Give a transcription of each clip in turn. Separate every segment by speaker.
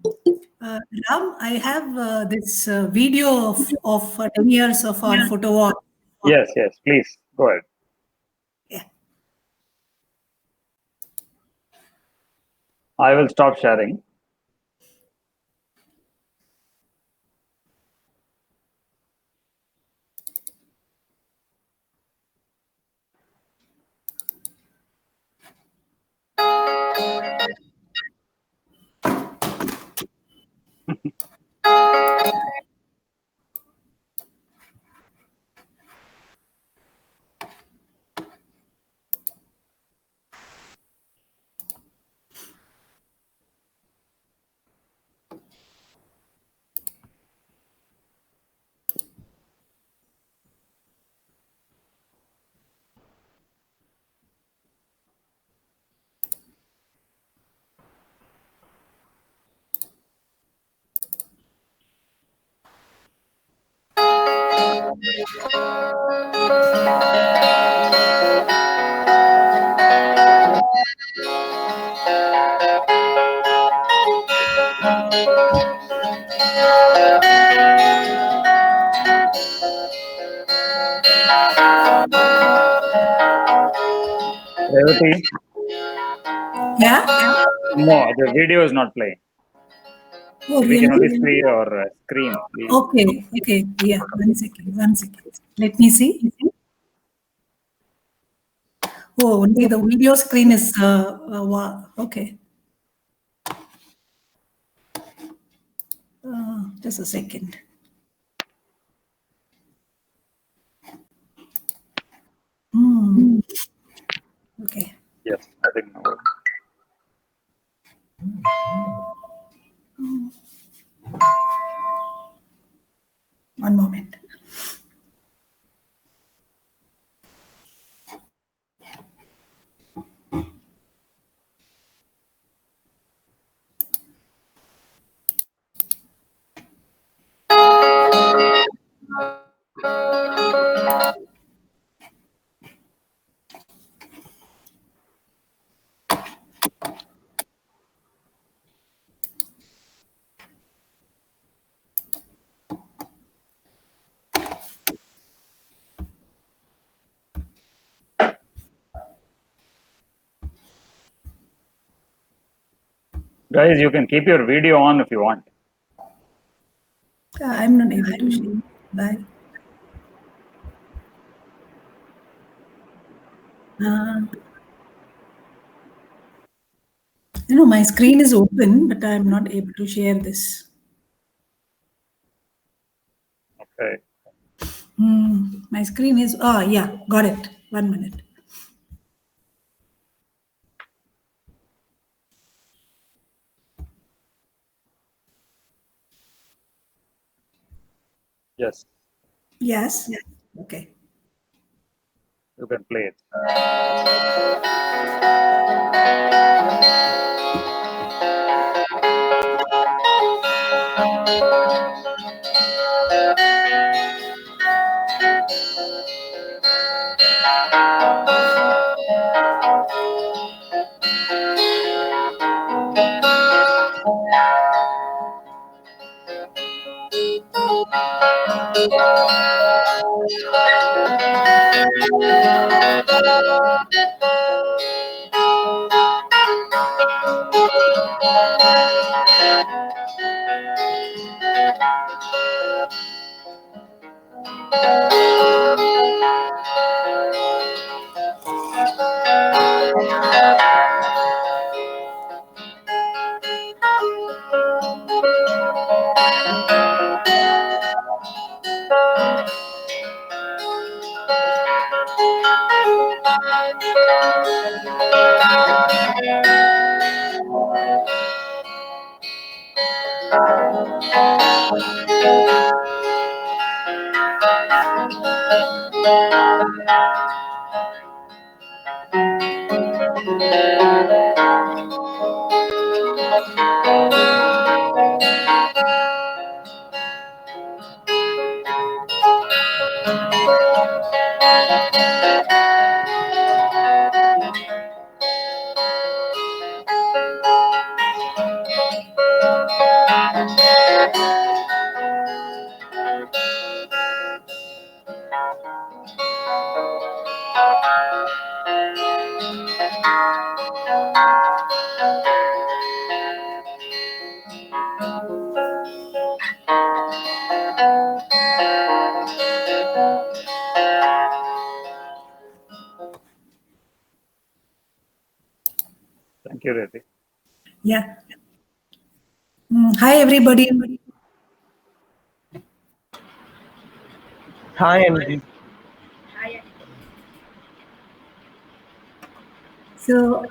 Speaker 1: Ram, I have this video of 10 years of our photo wall.
Speaker 2: Yes, please go ahead.
Speaker 1: Yeah.
Speaker 2: I will stop sharing. Revati?
Speaker 1: Yeah?
Speaker 2: No, the video is not playing.
Speaker 1: Oh,
Speaker 2: We can only
Speaker 1: really?
Speaker 2: see your screen. Please.
Speaker 1: Okay. Yeah, 1 second. Let me see. Oh, only the video screen is, okay. Just a second. Okay.
Speaker 2: Yes, I think no.
Speaker 1: One moment.
Speaker 2: Guys, you can keep your video on if you want.
Speaker 1: I'm not able to share. Bye. My screen is open, but I'm not able to share this.
Speaker 2: Okay.
Speaker 1: My screen is, yeah, got it. 1 minute.
Speaker 2: Yes,
Speaker 1: Yes? Okay.
Speaker 2: you can play it. you, Rati.
Speaker 1: Yeah. Hi, everybody.
Speaker 3: Hi, Anji.
Speaker 1: So,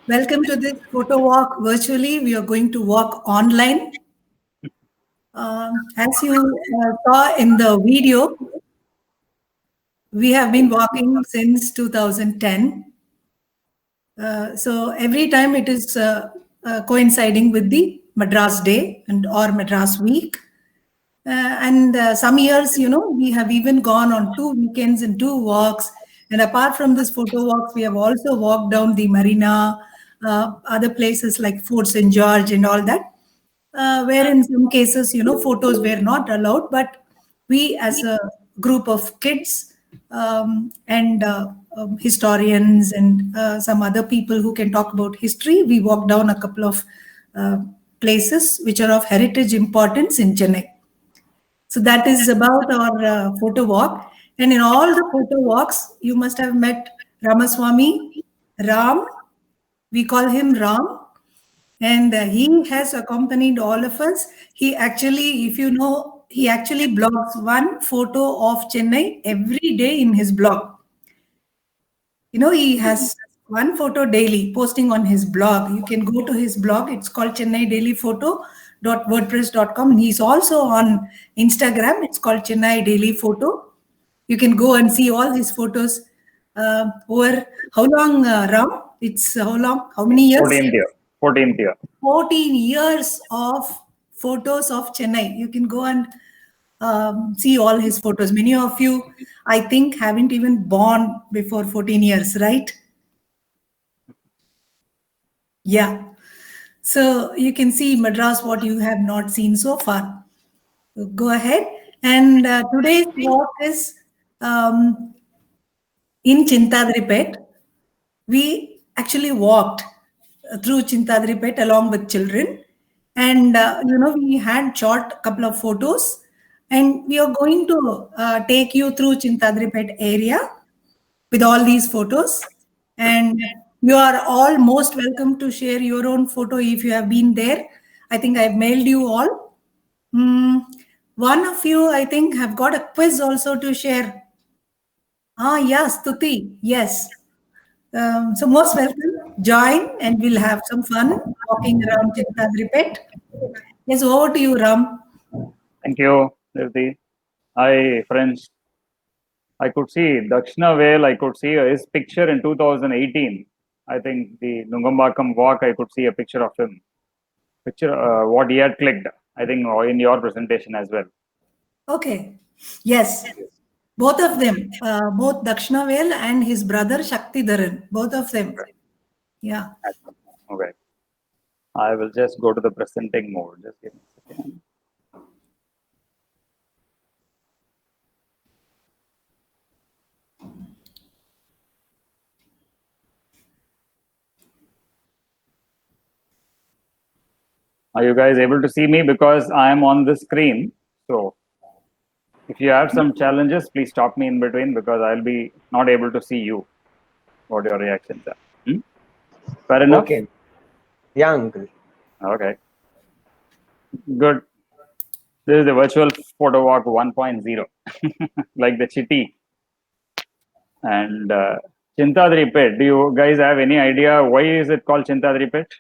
Speaker 1: welcome to this photo walk virtually. We are going to walk online. As you saw in the video, we have been walking since 2010. So every time it is coinciding with the Madras Day or Madras Week. And some years, we have even gone on 2 weekends and 2 walks. And apart from this photo walks, we have also walked down the marina, other places like Fort St. George and all that, where in some cases, photos were not allowed. But we, as a group of kids and historians and some other people who can talk about history, we walked down a couple of places which are of heritage importance in Chennai. So that is about our photo walk. And in all the photo walks, you must have met Ramaswamy, Ram. We call him Ram. And he has accompanied all of us. He actually, if you know, he actually blogs one photo of Chennai every day in his blog. He has one photo daily posting on his blog. You can go to his blog. It's called ChennaiDailyPhoto.wordpress.com. And he's also on Instagram. It's called Chennai Daily Photo. You can go and see all his photos over how long, Ram? It's how long? How many years?
Speaker 2: 14th year. 14th year.
Speaker 1: 14 years of photos of Chennai. You can go and see all his photos. Many of you, I think, haven't even born before 14 years, right? Yeah. So you can see Madras, what you have not seen so far. So go ahead. And today's walk is in Chintadripet. We actually walked through Chintadripet along with children. And, we had shot a couple of photos. And we are going to take you through Chintadripet area with all these photos. And you are all most welcome to share your own photo if you have been there. I think I've mailed you all. One of you, I think, have got a quiz also to share. Yes, Stuti. Yes. So most welcome. Join and we'll have some fun walking around Chintadripet. Yes, over to you, Ram.
Speaker 2: Thank you, Rati. Hi, friends. I could see Dakshina Vale. I could see his picture in 2018. I think the Nungambakam walk, I could see a picture of him. What he had clicked, I think, in your presentation as well.
Speaker 1: Okay. Yes. Both of them, both Dakshinavel and his brother Shaktidharan, both of them. Yeah.
Speaker 2: Okay. I will just go to the presenting mode. Just give me a second. Are you guys able to see me? Because I am on the screen. So if you have some challenges, please stop me in between because I'll be not able to see you. What your reactions are. Fair enough?
Speaker 3: Okay. Yeah, uncle.
Speaker 2: Okay. Good. This is the virtual photo walk 1.0, like the Chitty. And Chintadri Pet. Do you guys have any idea why is it called Chintadri Pet?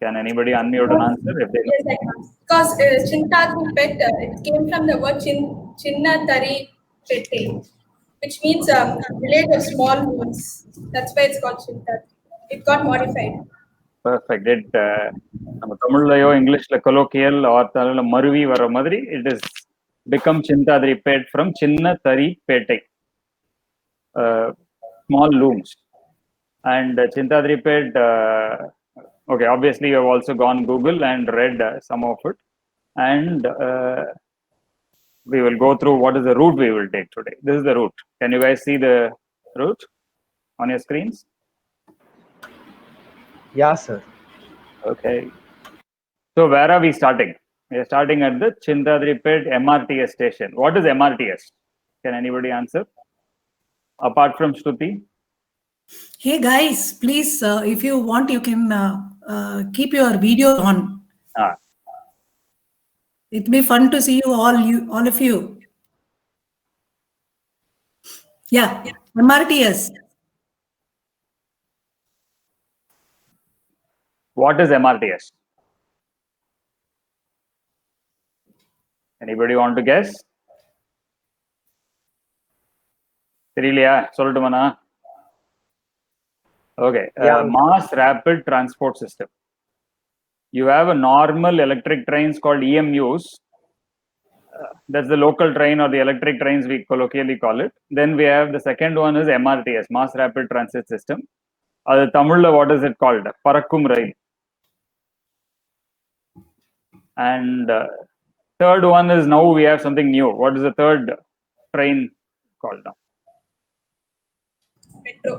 Speaker 2: Can anybody unmute and answer if they know?
Speaker 4: Yes, I can. Because Chintadri Pet, it came from the word Chinnatari Pette, which means village of small homes. That's why it's called Chintadri. It got modified.
Speaker 2: Perfect. நம்ம தமிழ்லயோ இங்கிலீஷ்ல colloquial R தமிழ்ல மருவி வர மாதிரி it is become Chintadri Pet from சின்ன தறி பேட்டை, small looms. And Chintadri Pet, okay, obviously you have also gone Google and read some of it, and we will go through what is the route we will take today. This is the route. Can you guys see the route on your screens?
Speaker 3: Yeah, sir.
Speaker 2: Okay. So where are we starting? We are starting at the Chintadripet MRTS station. What is MRTS? Can anybody answer? apart from Shruti?
Speaker 1: Hey guys, please, if you want, you can keep your video on.
Speaker 2: Ah,
Speaker 1: It'd be fun to see all of you. Yeah, MRTS.
Speaker 2: what is MRTS? Anybody want to guess? தெரியலையா சொல்லட்டுமாண்ணா? Okay,
Speaker 3: Yeah.
Speaker 2: mass rapid transport system. You have a normal electric trains called EMUs. That's the local train or the electric trains we colloquially call it. Then we have the second one is MRTS, mass rapid transit system. அது தமிழ்ல what is it called? பறக்கும் ரயில். And third one is now we have something new. What is the third train called now?
Speaker 4: Metro.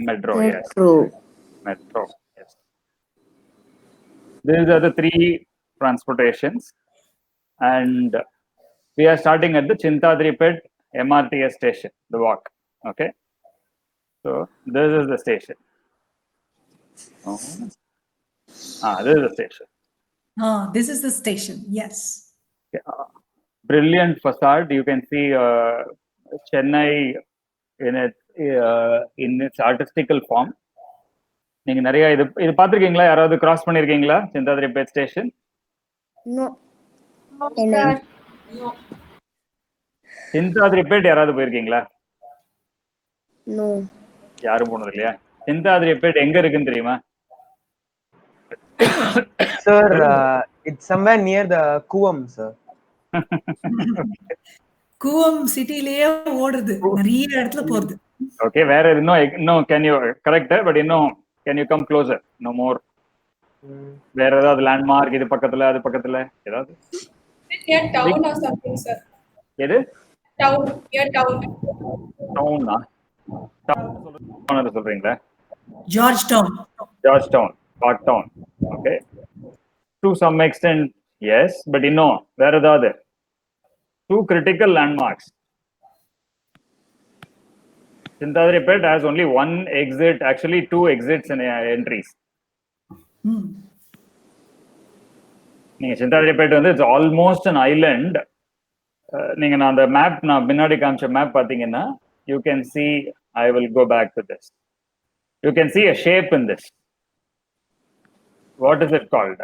Speaker 2: Metro, yes.
Speaker 5: Metro.
Speaker 2: Metro, yes. These are the three transportations, and we are starting at the Chintadripet MRTS station, the walk. Okay, so this is the station. This is the station.
Speaker 1: This is the station. Yes.
Speaker 2: Brilliant facade. You can see Chennai in its artistical form. நீங்க நிறைய இது பாத்திருக்கீங்களா? யாராவது cross பண்ணிருக்கீங்களா Chintadripet station?
Speaker 5: No.
Speaker 2: Chintadripet யாராவது போயிருக்கீங்களா?
Speaker 5: No.
Speaker 2: யாரும் போனது இல்லையா? சிந்தாதிரிப்பேட் எங்க இருக்குன்னு தெரியுமா?
Speaker 3: Sir, it's somewhere near the Kuvam, sir.
Speaker 1: Cooum சிட்டிலேயே ஓடுது, நிறைய இடத்துல போறது.
Speaker 2: ஓகே, வேற இன்னும் கேன் யூ கரெக்ட், பட் இன்னும் can you come closer? No more. வேற ஏதாவது லேண்ட்மார்க் இது பக்கத்துல அது பக்கத்துல ஏதாவது?
Speaker 4: Near town or something, sir.
Speaker 2: எது?
Speaker 4: Town. Near town.
Speaker 2: டவுனா? டவுன் சொல்றீங்களா?
Speaker 1: George Town.
Speaker 2: George Town, Park Town. Okay. To some extent, yes, but where are the two critical landmarks? Chintadripet has only one exit, actually two exits and entries. Chintadripet it's almost an island. நீங்க நான் அந்த map நான் பின்னாடி காமிச்ச map பாத்தீங்கன்னா you can see, I will go back to this. You can see a shape in this. What is it called?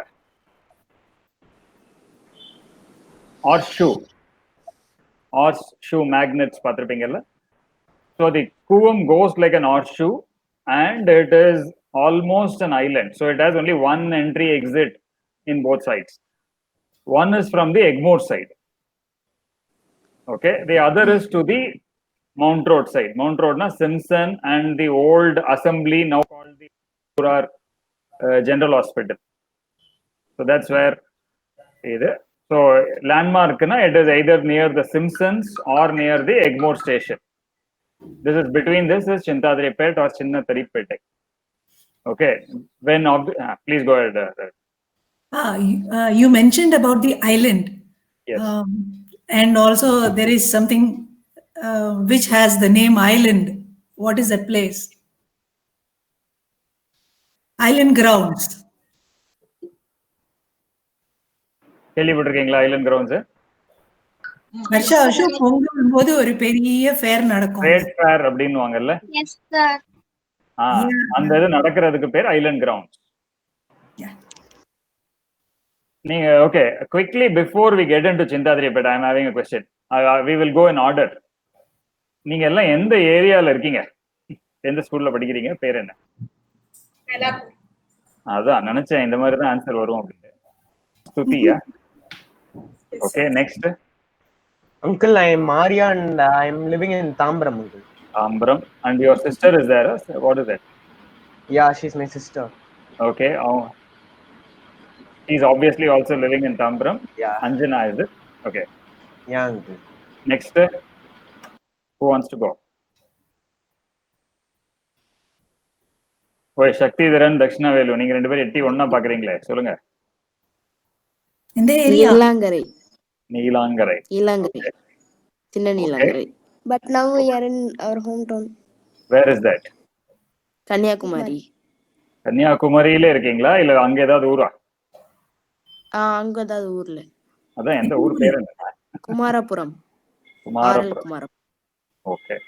Speaker 2: Horseshoe. Horseshoe magnets பார்த்திருப்பீங்கல்ல? So the Kuvam goes like an horseshoe and it is almost an island. So it has only one entry exit in both sides. One is from the Egmore side. Okay, the other is to the Mount Road side. Mount Road na Simpson and the old assembly now called the Purar General Hospital. So that's where either. So landmark na it is either near the Simpsons or near the Egmore station. This is between this is Chintadripet or Chinnatharipet. Okay, when please go ahead.
Speaker 1: You mentioned about the island.
Speaker 2: Yes.
Speaker 1: And also there is something which has the name island. What is that place? Island Grounds.
Speaker 2: கேள்விப்பட்டிருக்கீங்களா Island Grounds?
Speaker 1: வருஷம் பொங்கல் போது ஒரு பெரிய fair நடக்கும்.
Speaker 2: Great fair அப்படின்னுவாங்கல்ல?
Speaker 5: Yes, sir.
Speaker 2: அந்த இது நடக்கிறதுக்கு பேர் ஐலண்ட் கிரவுண்ட்ஸ். நீங்க okay, quickly before we get into Chintadripet, I am having a question. We will go in order. நீங்க எல்லாம் எந்த ஏரியால இருக்கீங்க? எந்த ஸ்கூல்ல படிக்கிறீங்க? பேர் என்ன? அதான் நினைச்சேன் இந்த மாதிரி தான் ஆன்சர் வரும் அப்படின்னு. ஸ்துதியா? Okay, next.
Speaker 3: Uncle, I am Maria and I am living in Tambram, uncle.
Speaker 2: Tambram. And your sister is there? What is that?
Speaker 3: Yeah, she's my sister.
Speaker 2: Okay. She's obviously also living in Tambram.
Speaker 3: Yeah.
Speaker 2: Anjana, is it? Okay.
Speaker 3: Yeah, uncle.
Speaker 2: Next. Who wants to go? ஓய் சக்திதரன், தக்ஷணவேலு, நீங்க ரெண்டு பேரும் எட்டி ஒண்ணா பாக்குறீங்களே, சொல்லுங்க.
Speaker 1: இந்த area
Speaker 5: Neelankarai.
Speaker 2: Neelankarai.
Speaker 5: Neelankarai. சின்ன Neelankarai. But now we are in our hometown.
Speaker 2: Where is that?
Speaker 6: Kanyakumari.
Speaker 2: கன்னியாகுமரியில இருக்கீங்களா இல்ல அங்க ஏதாவது ஊரா?
Speaker 6: அங்கதான் ஊர்ல.
Speaker 2: அதான் எந்த ஊர் பேர் என்ன?
Speaker 6: Kumarapuram.
Speaker 2: Kumarapuram.
Speaker 6: Kumarapuram.
Speaker 2: Okay.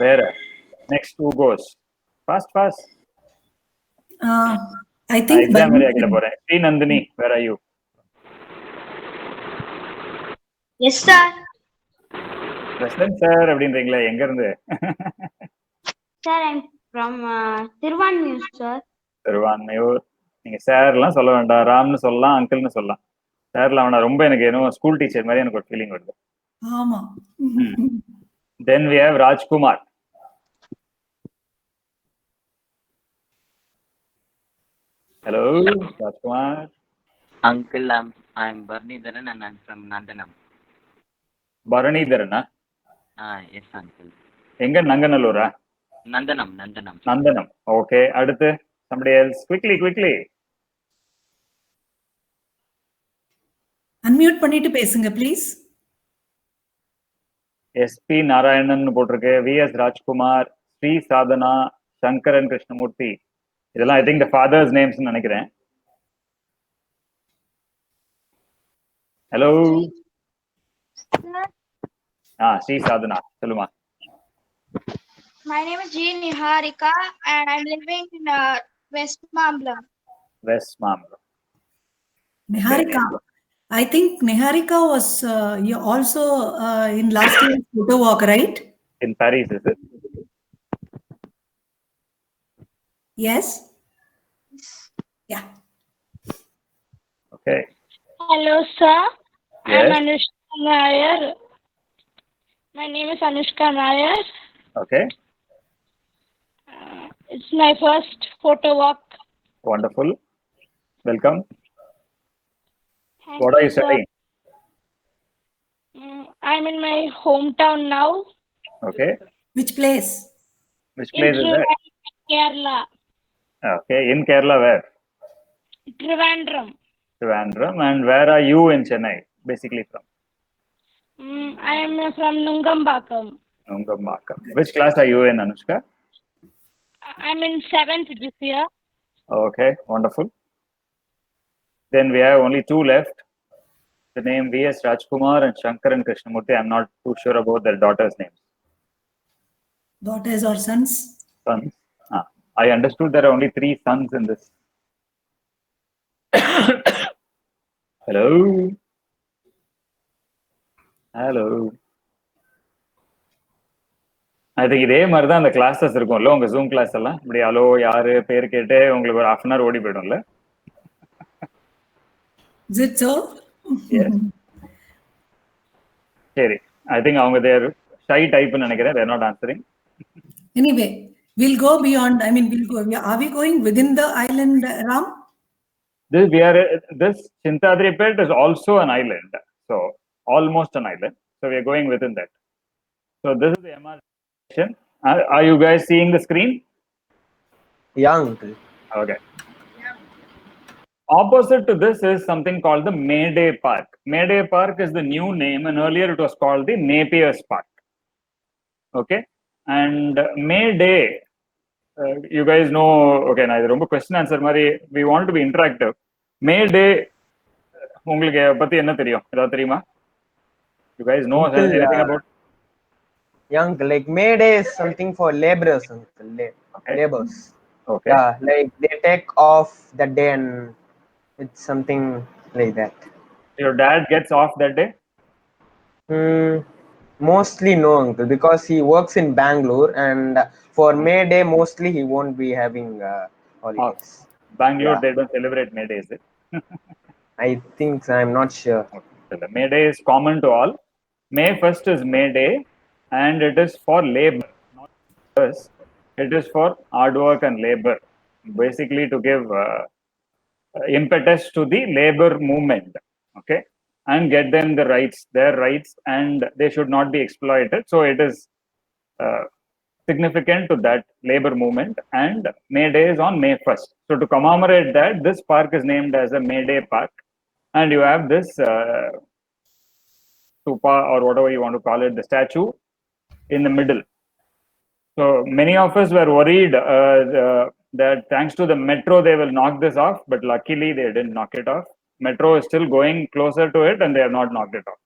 Speaker 2: Where? Next who goes? Fast.
Speaker 1: I think
Speaker 2: exam area கிட்ட போறேன். Sri Nandini, where are you?
Speaker 7: Yes, sir.
Speaker 2: President sir அப்படின்றீங்களா? எங்க இருந்து?
Speaker 7: Sir, I'm from Thiruvanmiyur, sir.
Speaker 2: Thiruvanmiyur. நீங்க சார்லாம் சொல்ல வேண்டாம், ராம்னு சொல்லலாம், அங்கிள்னு சொல்லலாம். சார்லாம் வேணா, ரொம்ப எனக்கு என்ன ஸ்கூல் டீச்சர் மாதிரி எனக்கு ஒரு ஃபீலிங் வருது.
Speaker 1: ஆமா.
Speaker 2: Then we have Rajkumar. Hello, Rajkumar.
Speaker 8: Uncle, I'm Bharanidharan and I'm from Nandanam.
Speaker 2: பரணிதரனா?
Speaker 8: Yes, uncle.
Speaker 2: எங்க? நங்கநல்லூரா?
Speaker 8: Nandanam.
Speaker 2: நந்தனம். Okay. அடுத்து somebody else. Quickly.
Speaker 1: அன்மியூட் பண்ணிட்டு பேசுங்க ப்ளீஸ்.
Speaker 2: எஸ்பி நாராயணன் போட்டிருக்கு, விஎஸ் ராஜ்குமார், ஸ்ரீ சாதனா, சங்கரன் கிருஷ்ணமூர்த்தி. இதெல்லாம் I think the father's names நினைக்கிறேன். ஹலோ. ஸ்ரீ சாதனா சொல்லுமா.
Speaker 7: My name is G. Niharika and I'm living in West Mamblam.
Speaker 1: Niharika. I think Niharika was also in last year's photo walk, right?
Speaker 2: In Paris, is it?
Speaker 1: Yes. Yeah.
Speaker 2: Okay.
Speaker 9: Hello, sir.
Speaker 2: Yes.
Speaker 9: I'm Anushka Nair. My name is Anushka Nair.
Speaker 2: Okay.
Speaker 9: It's my first photo walk.
Speaker 2: Wonderful. Welcome.
Speaker 9: Thank
Speaker 2: What are you
Speaker 9: sir.
Speaker 2: studying?
Speaker 9: I'm in my hometown now.
Speaker 2: Okay.
Speaker 1: Which place?
Speaker 2: Which place is that?
Speaker 9: Kerala.
Speaker 2: Okay. In Kerala, where?
Speaker 9: Trivandrum.
Speaker 2: Trivandrum. And where are you in Chennai? Basically from?
Speaker 9: I am from Nungambakam.
Speaker 2: Nungambakam. Which class are you in, Anushka?
Speaker 9: I'm in 7th this year.
Speaker 2: Okay. Wonderful. Then we have only two left. The name V.S. Rajkumar and Shankaran Krishnamurti. I'm not too sure about their daughters' names.
Speaker 1: Daughters or sons?
Speaker 2: Sons. I understood there are only 3 sons in this. Hello. I think இதே மாதிரி தான் அந்த classes இருக்கும்ல, உங்க zoom class எல்லாம் இப்படி hello யாரு பேர் கேட்டு உங்களுக்கு ஒரு 1/2 hour ஓடி போயிடும்ல.
Speaker 1: Is it so?
Speaker 2: Yes. சரி, I think அவங்க தேர் ஷை டைப்னு நினைக்கிறேன். They're not answering.
Speaker 1: Anyway, we'll go beyond. I mean, are we going within the island, Ram?
Speaker 2: This Chintadripet is also an island. So almost an island. So we are going within that. So this is the MR section. Are you guys seeing the screen?
Speaker 3: Yeah, uncle.
Speaker 2: Okay. Opposite to this is something called the Mayday Park. Mayday Park is the new name, and earlier it was called the Napier's Park. Okay. And Mayday, you guys know, okay, now this is question answer mari, we want to be interactive. Mayday, உங்களுக்கு பத்தி என்ன தெரியும்? ஏதாவது தெரியுமா? You guys know anything about?
Speaker 3: Yeah, uncle, like May Day is something for laborers, uncle. Laborers.
Speaker 2: Okay.
Speaker 3: Yeah, like they take off that day and it's something like that.
Speaker 2: Your dad gets off that day?
Speaker 3: Mostly no, uncle, because he works in Bangalore, and for May Day mostly he won't be having holidays.
Speaker 2: Bangalore,
Speaker 3: Yeah.
Speaker 2: they don't celebrate May Day, is it?
Speaker 3: I think so, I'm not sure.
Speaker 2: The May Day is common to all. May 1st is May Day, and it is for labor. Not us. It is for hard work and labor, basically to give impetus to the labor movement. Okay. And get them their rights, and they should not be exploited. So it is significant to that labor movement, and May Day is on May 1st. So to commemorate that, this park is named as a May Day Park, and you have this stupa or whatever you want to call it, the statue in the middle. So many of us were worried that thanks to the metro, they will knock this off, but luckily they didn't knock it off. Metro is still going closer to it and they have not knocked it off.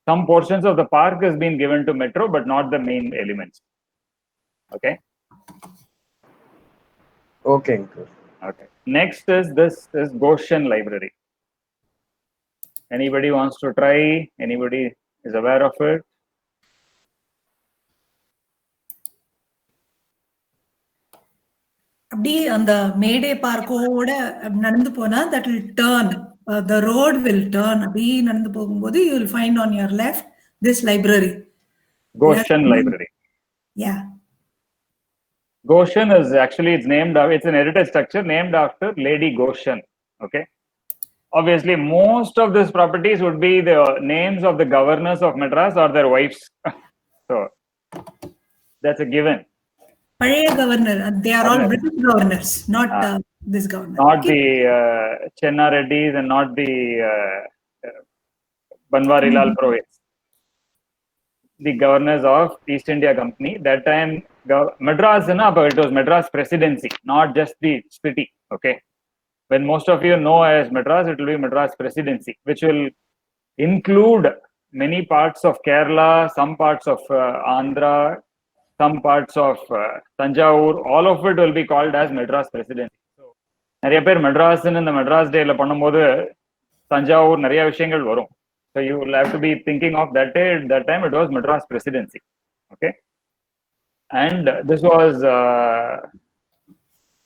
Speaker 2: Some portions of the park has been given to metro, but not the main elements. Okay.
Speaker 3: Okay, uncle.
Speaker 2: Okay. Next is this is Goshen Library. Anybody wants to try? Anybody is aware of it?
Speaker 1: அப்படி அந்த மேடே பார்க்கோட நடந்து போனா that will turn, the road will turn. அப்படி நடந்து போகும்போது you will find on your left this library.
Speaker 2: Goshen Library.
Speaker 1: Yeah.
Speaker 2: Goshen is actually, it's an heritage structure named after Lady Goshen. Okay. Obviously, most of these properties would be the names of the governors of Madras or their wives. So that's a given.
Speaker 1: பழைய governor, they are all British governors, not this governor.
Speaker 2: Not the Chenna Reddys and not the Banwarilal Purohits. The governors of East India Company. That time, Madras, but it was Madras Presidency, not just the city. Okay. When most of you know as Madras, it will be Madras Presidency, which will include many parts of Kerala, some parts of Andhra, some parts of Tanjavur. All of it will be called as Madras Presidency. So, நிறைய பேர் மெட்ராஸ் இந்த மெட்ராஸ் டேல பண்ணும்போது தஞ்சாவூர் நிறைய விஷயங்கள் வரும். So you will have to be thinking of that day. That time it was Madras Presidency. Okay. And this was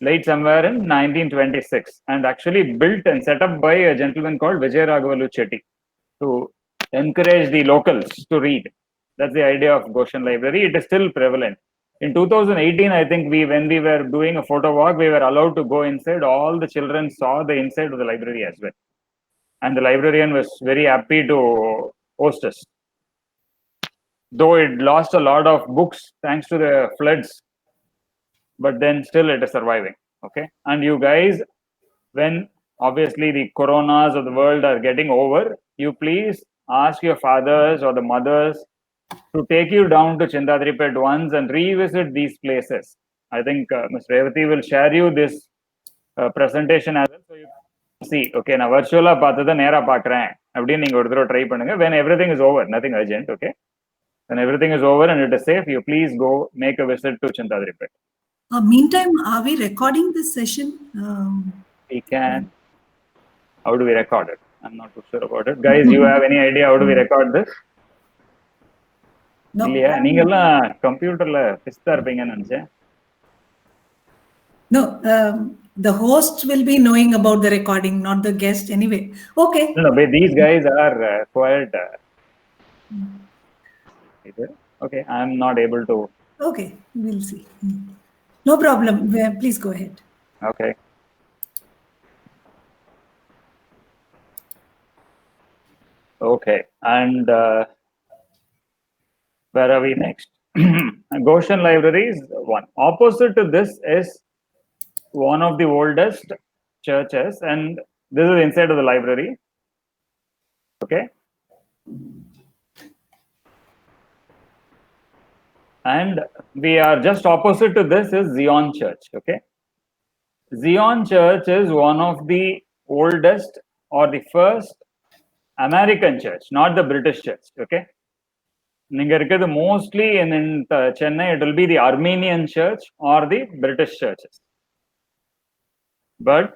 Speaker 2: late somewhere in 1926 and actually built and set up by a gentleman called Vijay Raghavalu Chetty to encourage the locals to read. That's the idea of Goshen Library. It is still prevalent. In 2018, I think when we were doing a photo walk, we were allowed to go inside. All the children saw the inside of the library as well. And the librarian was very happy to host us. Though it lost a lot of books thanks to the floods, but then still it is surviving. Okay. And you guys, when obviously the coronas of the world are getting over, you please ask your fathers or the mothers to take you down to Chindadripet once and revisit these places. I think Ms. Revati will share you this presentation as well. So you see, okay, now virtually பார்த்தத நேரா பார்க்கறேன் அப்படினு நீங்க ஒரு தடவை try பண்ணுங்க. When everything is over, nothing urgent, okay? When everything is over and it is safe, you please go make a visit to Chindadripet.
Speaker 1: Meantime, are we recording this session?
Speaker 2: We can. How do we record it? I'm not too sure about it. Guys, you have any idea how do we record this?
Speaker 1: No.
Speaker 2: இல்லையா? நீங்க எல்லாம் கம்ப்யூட்டர்ல பிஸ்தா இருப்பீங்கன்னு நினைச்சேன்.
Speaker 1: No, the host will be knowing about the recording, not the guest anyway. Okay.
Speaker 2: No, but these guys are quite. Okay, I'm not able to.
Speaker 1: Okay, we'll see. No problem. Please go ahead.
Speaker 2: Okay. Okay, and where are we next? Goshen Library is one. Opposite to this is one of the oldest churches, and this is inside of the library. Okay. And we are just opposite to this is Zion Church. Okay. Zion Church is one of the oldest or the first American church, not the British church. Okay. Mostly in Chennai, it will be the Armenian church or the British churches. But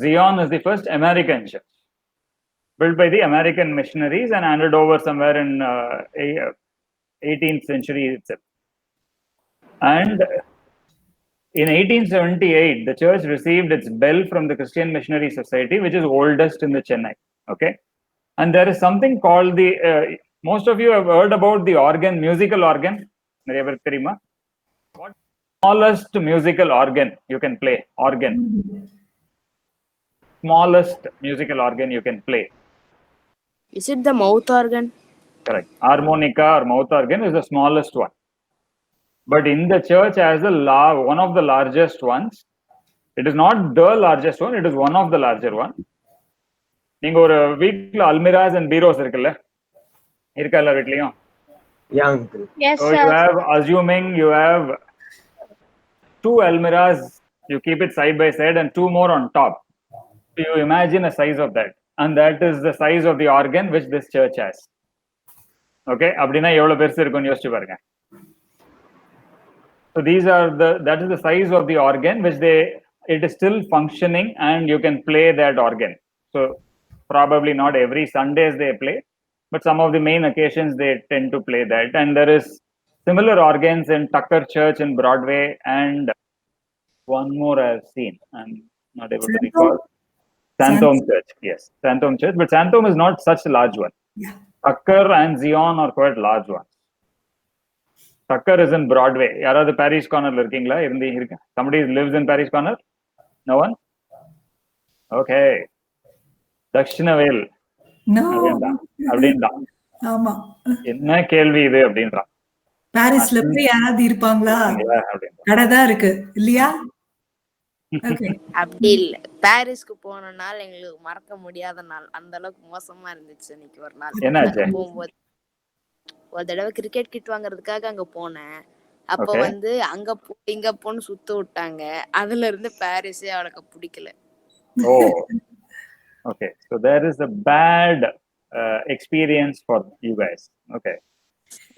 Speaker 2: Zion is the first American church built by the American missionaries and handed over somewhere in 18th century itself. And in 1878, the church received its bell from the Christian Missionary Society, which is oldest in the Chennai. Okay. And there is something called the, most of you have heard about the organ, musical organ. What smallest musical organ you can play? Organ. Smallest musical organ you can play.
Speaker 6: Is it the mouth organ?
Speaker 2: Correct. Harmonica or mouth organ is the smallest one. But in the church as one of the largest ones, it is not the largest one, it is one of the larger one. நீங்க ஒரு வீட்ல அல்மிராஸ் and bureaus இருக்குல்ல இருக்கா எல்லா வீட்லயும்
Speaker 3: Yeah, uncle.
Speaker 9: Yes,
Speaker 2: So you
Speaker 9: sir.
Speaker 2: have, assuming you have two almirahs, you keep it side by side and two more on top. So you imagine a size of that. And that is the size of the organ which this church has. Okay, அப்படின்னா எவ்வளவு பெருசு இருக்கும்னு யோசிச்சு பாருங்க. So these are that is the size of the organ which it is still functioning and you can play that organ. So probably not every Sundays they play, but some of the main occasions they tend to play that. And there is similar organs in Tucker Church in Broadway, and one more I've seen. I'm not able to recall. Santom Church, yes, Santom Church, but Santom is not such a large one.
Speaker 1: Yeah.
Speaker 2: Tucker and Zion are quite large ones. Tucker is in Broadway. யாராவது Paris கார்னர்ல இருக்கீங்களா? இருக்க somebody lives in Paris Corner? No one? Okay. தக்ஷணவேல்
Speaker 1: No.
Speaker 2: அப்படின்றான்.
Speaker 1: ஆமா.
Speaker 2: என்ன கேள்வி இது அப்படின்றான்.
Speaker 1: பாரிஸ்ல போய் யாராவது இருப்பாங்களா? கடை தான் இருக்கு இல்லையா? Okay.
Speaker 6: அப்படி இல்ல, பாரிஸ்க்கு போன நாள் எங்களுக்கு மறக்க முடியாத நாள். அந்த அளவுக்கு மோசமா இருந்துச்சு இன்னைக்கு ஒரு நாள்.
Speaker 2: என்னாச்சு?
Speaker 6: போகும்போது ஒரு தடவை கிரிக்கெட் கிட் வாங்குறதுக்காக அங்க போனேன். அப்ப வந்து அங்க இங்க போன்னு சுத்த விட்டாங்க. அதுல இருந்து பாரிஸே அவளுக்கு பிடிக்கல.
Speaker 2: Oh, okay. So there is a bad experience for you guys. Okay.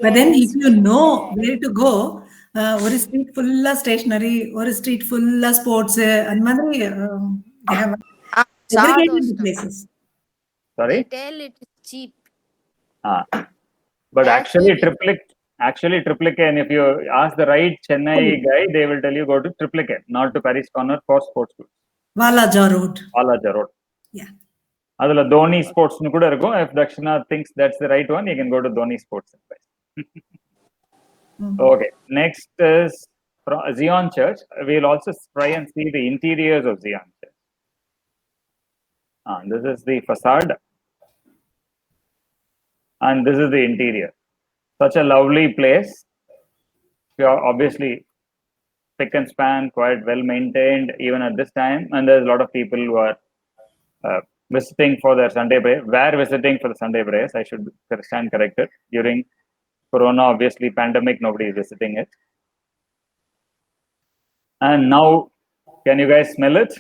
Speaker 1: But then if you know where to go, ஒரு ஸ்ட்ரீட் ஃபுல்லா ஸ்டேஷனரி, ஒரு ஸ்ட்ரீட் ஃபுல்லா ஸ்போர்ட்ஸ், அந்த மாதிரி they have segregated places.
Speaker 2: Sorry?
Speaker 6: They tell it is cheap.
Speaker 2: But actually Triplicane, if you ask the right Chennai guy, they will tell you go to Triplicane, not to Paris Corner for sports school.
Speaker 1: Valaja Road.
Speaker 2: Valaja Road.
Speaker 1: Yeah.
Speaker 2: அதுல Dhoni Sports னு கூட இருக்கும். If Dakshina thinks that's the right one, you can go to Dhoni Sports. Okay, next is from Zion Church. We'll also try and see the interiors of Zion Church. This is the facade. And this is the interior. Such a lovely place. Obviously, pick and span, quite well maintained even at this time. And there's a lot of people who are visiting for their Sunday prayer. Were visiting for the Sunday prayers. I should stand corrected. During Corona, obviously, pandemic, nobody is visiting it. And now, can you guys smell it?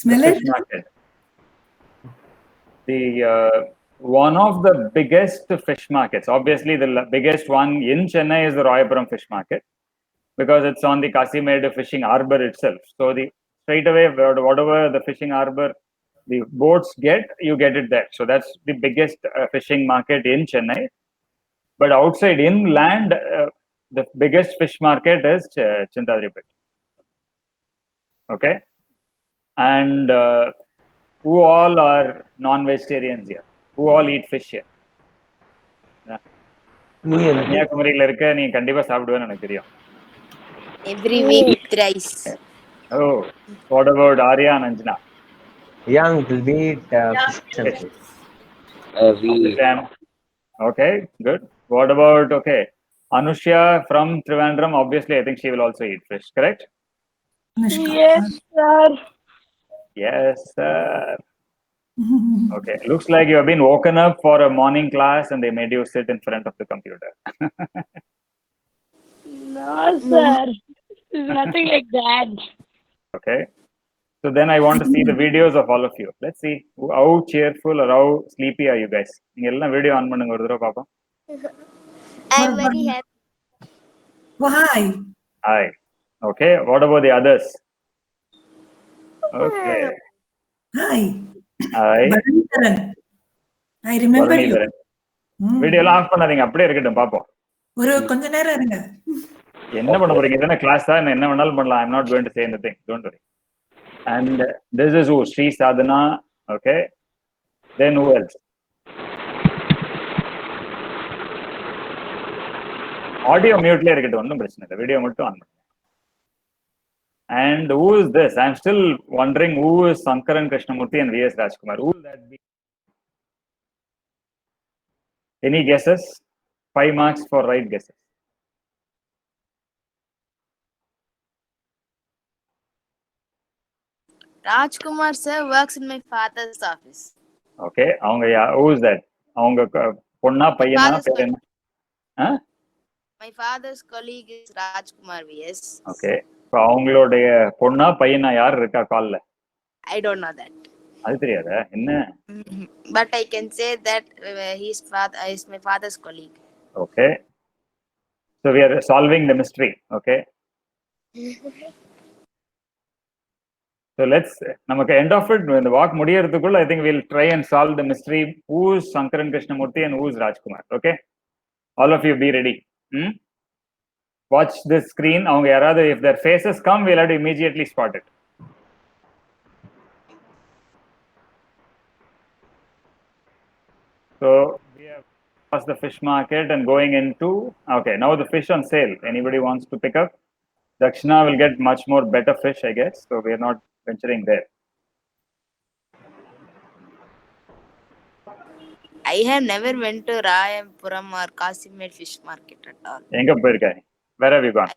Speaker 1: Smell it?
Speaker 2: Market. The one of the biggest fish markets. Obviously, the biggest one in Chennai is the Royapuram Fish Market because it's on the Kasimedu Fishing Harbor itself. So the straight away, whatever the fishing harbor the boats get, you get it there. So that's the biggest fishing market in Chennai. But outside inland, the biggest fish market is Chintadripet. Okay, and who all are non-vegetarians here? Who all eat fish here? கன்னியாகுமரியில இருக்க நீ கண்டிப்பா சாப்பிடுவேன்னு எனக்கு தெரியும்.
Speaker 6: Every week thrice.
Speaker 2: Oh, what about Arya and Anjana?
Speaker 3: Yeah, uncle, we eat fish.
Speaker 2: Okay, good. What about Anushya from Trivandrum? Obviously, I think she will also eat fish, correct?
Speaker 9: Yes, sir.
Speaker 2: Yes, sir. Okay, looks like you have been woken up for a morning class and they made you sit in front of the computer.
Speaker 9: No, sir. It's nothing like that.
Speaker 2: Okay. So then I want to see the videos of all of you. Let's see how cheerful or how sleepy are you guys. நீங்க எல்லாம் video on பண்ணுங்க ஒரு தடவை பாப்போம்.
Speaker 5: I'm very happy.
Speaker 1: Oh, hi.
Speaker 2: Hi. Okay, what about the others? Okay.
Speaker 1: Hi.
Speaker 2: Hi.
Speaker 1: Bharanidharan. I remember you.
Speaker 2: Video எல்லாம் of பண்ணாதீங்க, அப்படியே இருக்கட்டும் பாப்போம்.
Speaker 1: ஒரு கொஞ்ச நேரம் இருங்க.
Speaker 2: என்ன பண்ண போறீங்க? இதென்ன கிளாஸ் தான், என்ன வேணாலும் பண்ணலாம். I'm not going to say anything. Don't worry. And this is who? Sri Sadhana. Okay. Then who else? Audio mute la irukittu, onnum prachana illa. Video mattum on பண்ணுங்க. And who is this? I'm still wondering who is Sankaran Krishnamurthy and V.S. Rajkumar. Who will that be? Any guesses? 5 marks for right guesses.
Speaker 6: Rajkumar sir works in my father's office.
Speaker 2: Okay, who is that? அவங்க பொண்ணா பையனா பேர் என்ன?
Speaker 6: My father's colleague is Rajkumar VS.
Speaker 2: Okay, இப்போ அவங்களுடைய பொண்ணா பையனா யார் இருக்கா கால்ல?
Speaker 6: I don't know that.
Speaker 2: அது தெரியாதா என்ன?
Speaker 6: But I can say that he's my father's colleague.
Speaker 2: Okay, so we are solving the mystery. Okay, so let's நமக்கு end of it, இந்த walk முடியறதுக்குள்ள I think we'll try and solve the mystery. Who's Sankaran Krishnamurthy and who's Rajkumar? Okay, all of you be ready. Watch this screen. அவங்க யாராவது if their faces come, we'll have to immediately spot it. So we have passed the fish market and going into, okay, now the fish on sale. Anybody wants to pick up? Dakshina will get much more better fish, I guess. So we are not venturing there.
Speaker 6: I have never went to Rayapuram or Kasimed fish market at all.
Speaker 2: எங்க போயிருக்க? Where have you gone?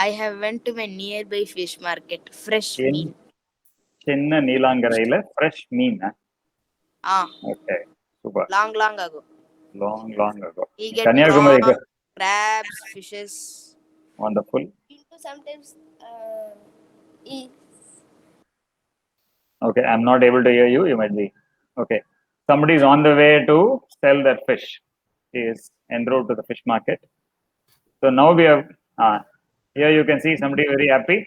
Speaker 6: I have went to my nearby fish market. Fresh mean.
Speaker 2: சின்ன நீலாங்கரையில fresh mean. Okay, super.
Speaker 6: Long ago.
Speaker 2: Long ago.
Speaker 6: We get
Speaker 2: Kanyakumari
Speaker 6: crabs, fishes.
Speaker 2: Wonderful.
Speaker 6: Sometimes eat.
Speaker 2: Okay, I'm not able to hear you. You might be. Okay, somebody is on the way to sell their fish. He is en route to the fish market. So now we have here you can see somebody very happy.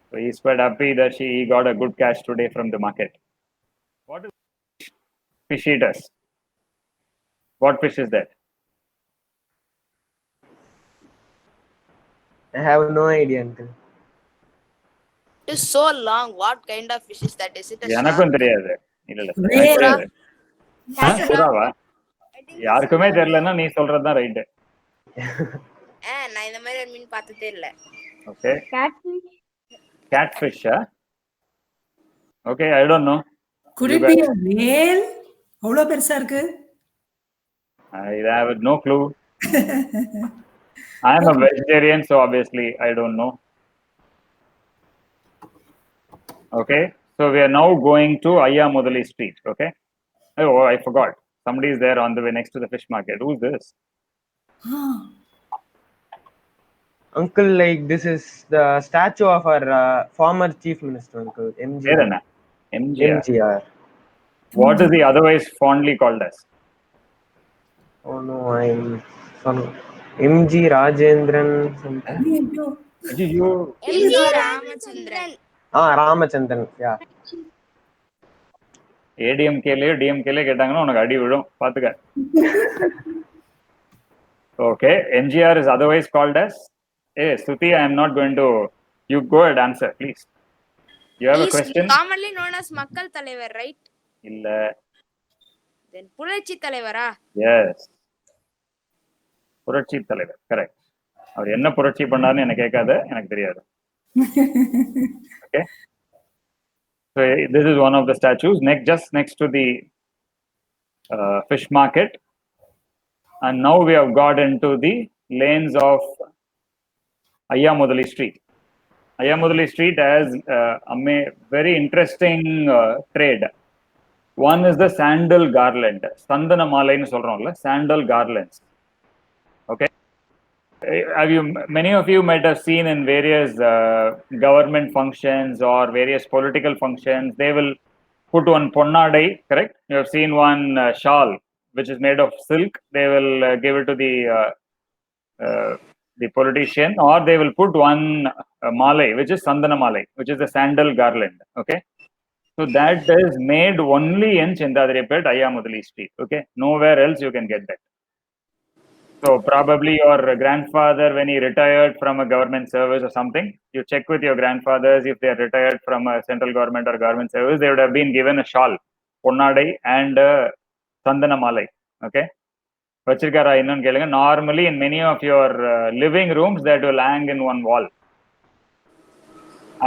Speaker 2: So he's quite happy that he got a good cash today from the market. What is fish eaters? What fish is that?
Speaker 3: I have no idea, uncle.
Speaker 6: It is so long. What kind of fish is that? Is it a shark?
Speaker 2: எனக்கும் தெரியாது. இல்ல தெரியாது. புறாவா? யாருக்குமே தெரியலன்னா நீ சொல்றதுதான் right.
Speaker 6: நான் இந்த மாதிரி ஒரு மீன் பார்த்ததே இல்ல.
Speaker 2: Okay. Catfish. Okay, I don't know.
Speaker 1: Could it be a whale? அவ்வளோ பெருசா இருக்கு?
Speaker 2: I have no clue. I am a vegetarian, so obviously I don't know. Okay, so we are now going to Ayyamudali Street. Okay. Oh, I forgot. Somebody is there on the way next to the fish market. Who's this?
Speaker 3: Uncle, like this is the statue of our former chief minister, uncle, MGR.
Speaker 2: MGR. What is he otherwise fondly called as?
Speaker 3: Oh no, I'm sorry. MG Rajendran something.
Speaker 6: MG Ramachandran.
Speaker 3: Ramachandran, yeah.
Speaker 2: ADMKலயோ DMKலயோ கேட்டாங்கன்னா உனக்கு அடி விழும் பாத்துக்க. Okay, MGR is otherwise called as. Hey, Stuti, I am not going to. You go ahead, answer, please. You have a question?
Speaker 6: Commonly known as Makkal Thalaivar, right?
Speaker 2: இல்ல.
Speaker 6: Then Purachi Thalaivara?
Speaker 2: Yes. புரட்சி தலைவர், correct. அவர் என்ன புரட்சி பண்ணாருன்னு எனக்கு கேட்காத, எனக்கு தெரியாது. Okay. So this is one of the statues just next to the fish market, and now we have got into the lanes of Ayyamudali Street. Ayyamudali Street has a very interesting trade. One is the sandal garland. Sandana malai nu solromla, sandal garlands. Okay. Many of you might have seen in various government functions or various political functions, they will put one ponnadai, correct? You have seen one shawl which is made of silk. They will give it to the politician, or they will put one malai, which is sandana malai, which is the sandal garland. Okay, so that is made only in Chindadripet, Ayyamudali Street. Okay, nowhere else you can get that. So probably your grandfather, when he retired from a government service or something, you check with your grandfathers if they are retired from a central government or government service, they would have been given a shawl, ponnadai and sandana malai. Okay. Vachirkara innonu kelunga. Normally in many of your living rooms, that will hang in one wall.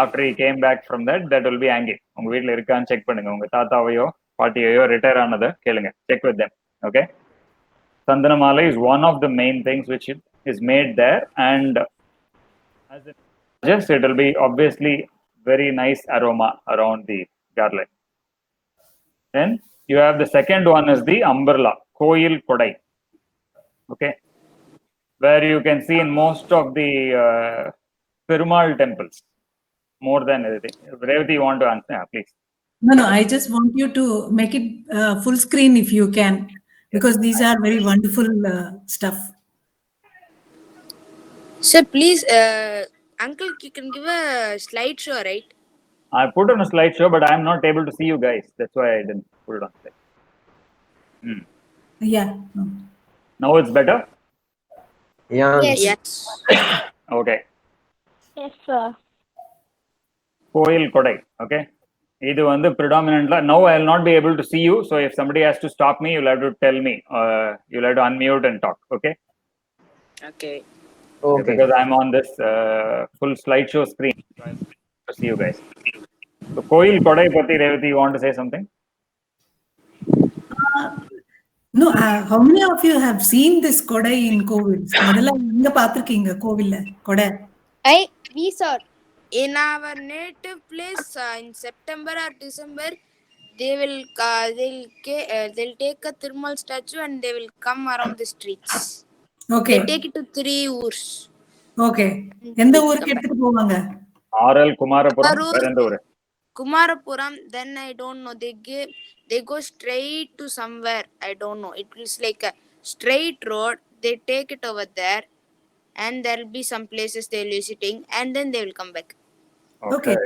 Speaker 2: After he came back from that will be hanging. Unga veetla irukkan check pannunga. Unga taatavayo paatiyayo retire aanadha kelunga. Check with them. Okay. Sandana malai is one of the main things which is made there, and as it suggests, it will be obviously very nice aroma around the garland. Then you have the second one is the umbrella, Koil Kodai. Okay, where you can see in most of the Perumal temples more than anything. Revati, you want to answer? Yeah, please.
Speaker 1: No, I just want you to make it full screen if you can, because these are very wonderful stuff.
Speaker 6: Sir, please, Uncle, you can give a slideshow, right?
Speaker 2: I put on a slideshow, but I'm not able to see you guys. That's why I didn't put it on slide.
Speaker 1: Yeah.
Speaker 2: Now it's better?
Speaker 3: Young.
Speaker 6: Yes.
Speaker 2: Okay.
Speaker 9: Yes, sir.
Speaker 2: Koil Kodai. Okay. Either one the predominantly. Now I will not be able to see you. So if somebody has to stop me, you'll have to tell me. You'll have to unmute and talk. Okay.
Speaker 6: Okay.
Speaker 3: Okay.
Speaker 2: Because I'm on this full slideshow screen. So I'll to see you guys. So Koil Kodai Pati, Revati, you want to say something?
Speaker 1: No, how many of you have seen this Kodai in Kovil? முதல்ல எங்க பாத்திருக்கீங்க கோவில்ல கொடை?
Speaker 5: We saw.
Speaker 6: In our native place, in September or December, they'll take a Thirumal statue and they will come around the streets.
Speaker 1: Okay.
Speaker 6: They take it to 3 urs.
Speaker 1: Okay. எந்த ஊருக்கு எடுத்துட்டு போவாங்க?
Speaker 2: RL Kumarapuram.
Speaker 6: Kumarapuram. Then I don't know. They go straight to somewhere. I don't know. It is like a straight road. They take it over there, and there will be some places they will visiting, and then they will come back.
Speaker 1: Okay.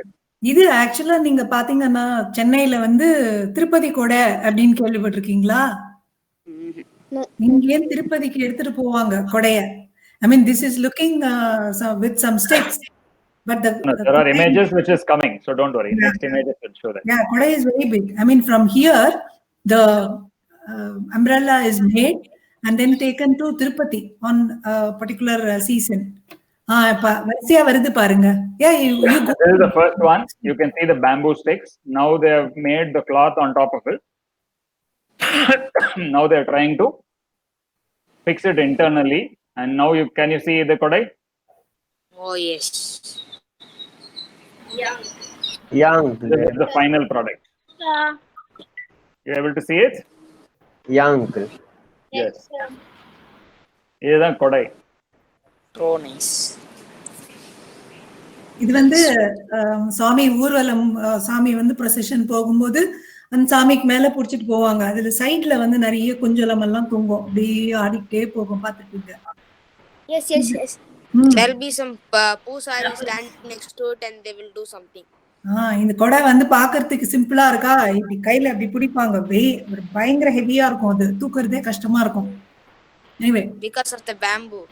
Speaker 1: இது ஆக்சுவலா நீங்க பாத்தீங்கன்னா சென்னையில வந்து திருப்பதி கொடை அப்படின்னு கேள்விப்பட்டிருக்கீங்களா? இங்கே திருப்பதிக்கு எடுத்துட்டு போவாங்க கொடைய. I mean, this is looking with some sticks, but
Speaker 2: there are images which is coming, so don't worry. Next images will show that.
Speaker 1: Yeah, kodai is very big. I mean, from here the umbrella is made and then taken to Tirupati on a particular season. வரிசையா வருது பாருங்க. Yeah, you go.
Speaker 2: This is the first one. You can see the bamboo sticks. Now they have made the cloth on top of it. Now they are trying to fix it internally, and now can you see the kodai?
Speaker 6: Oh yes.
Speaker 3: Young.
Speaker 2: This is the final product. You able to see it?
Speaker 3: Young.
Speaker 2: Yes. இதுதான் kodai.
Speaker 6: So nice.
Speaker 1: இது வந்து சாமி ஊர்வலம் சாமி வந்து procession போகும்போது அந்த சாமிக்கு மேல புடிச்சிட்டு போவாங்க. அதுல சைடுல வந்து நிறைய குஞ்சலம் எல்லாம் தொங்கும். அப்படியே ஆடிட்டே போகும் பாத்துட்டீங்க.
Speaker 5: Yes.
Speaker 6: There will be some pusari standing next to it and they will do something.
Speaker 1: இந்த கொடை வந்து பாக்குறதுக்கு சிம்பிளா இருக்கா? இப்படி கையில அப்படி பிடிப்பாங்க. பயங்கர ஹெவியா இருக்கும். அது தூக்குறதே கஷ்டமா இருக்கும். Anyway,
Speaker 6: because of the bamboo.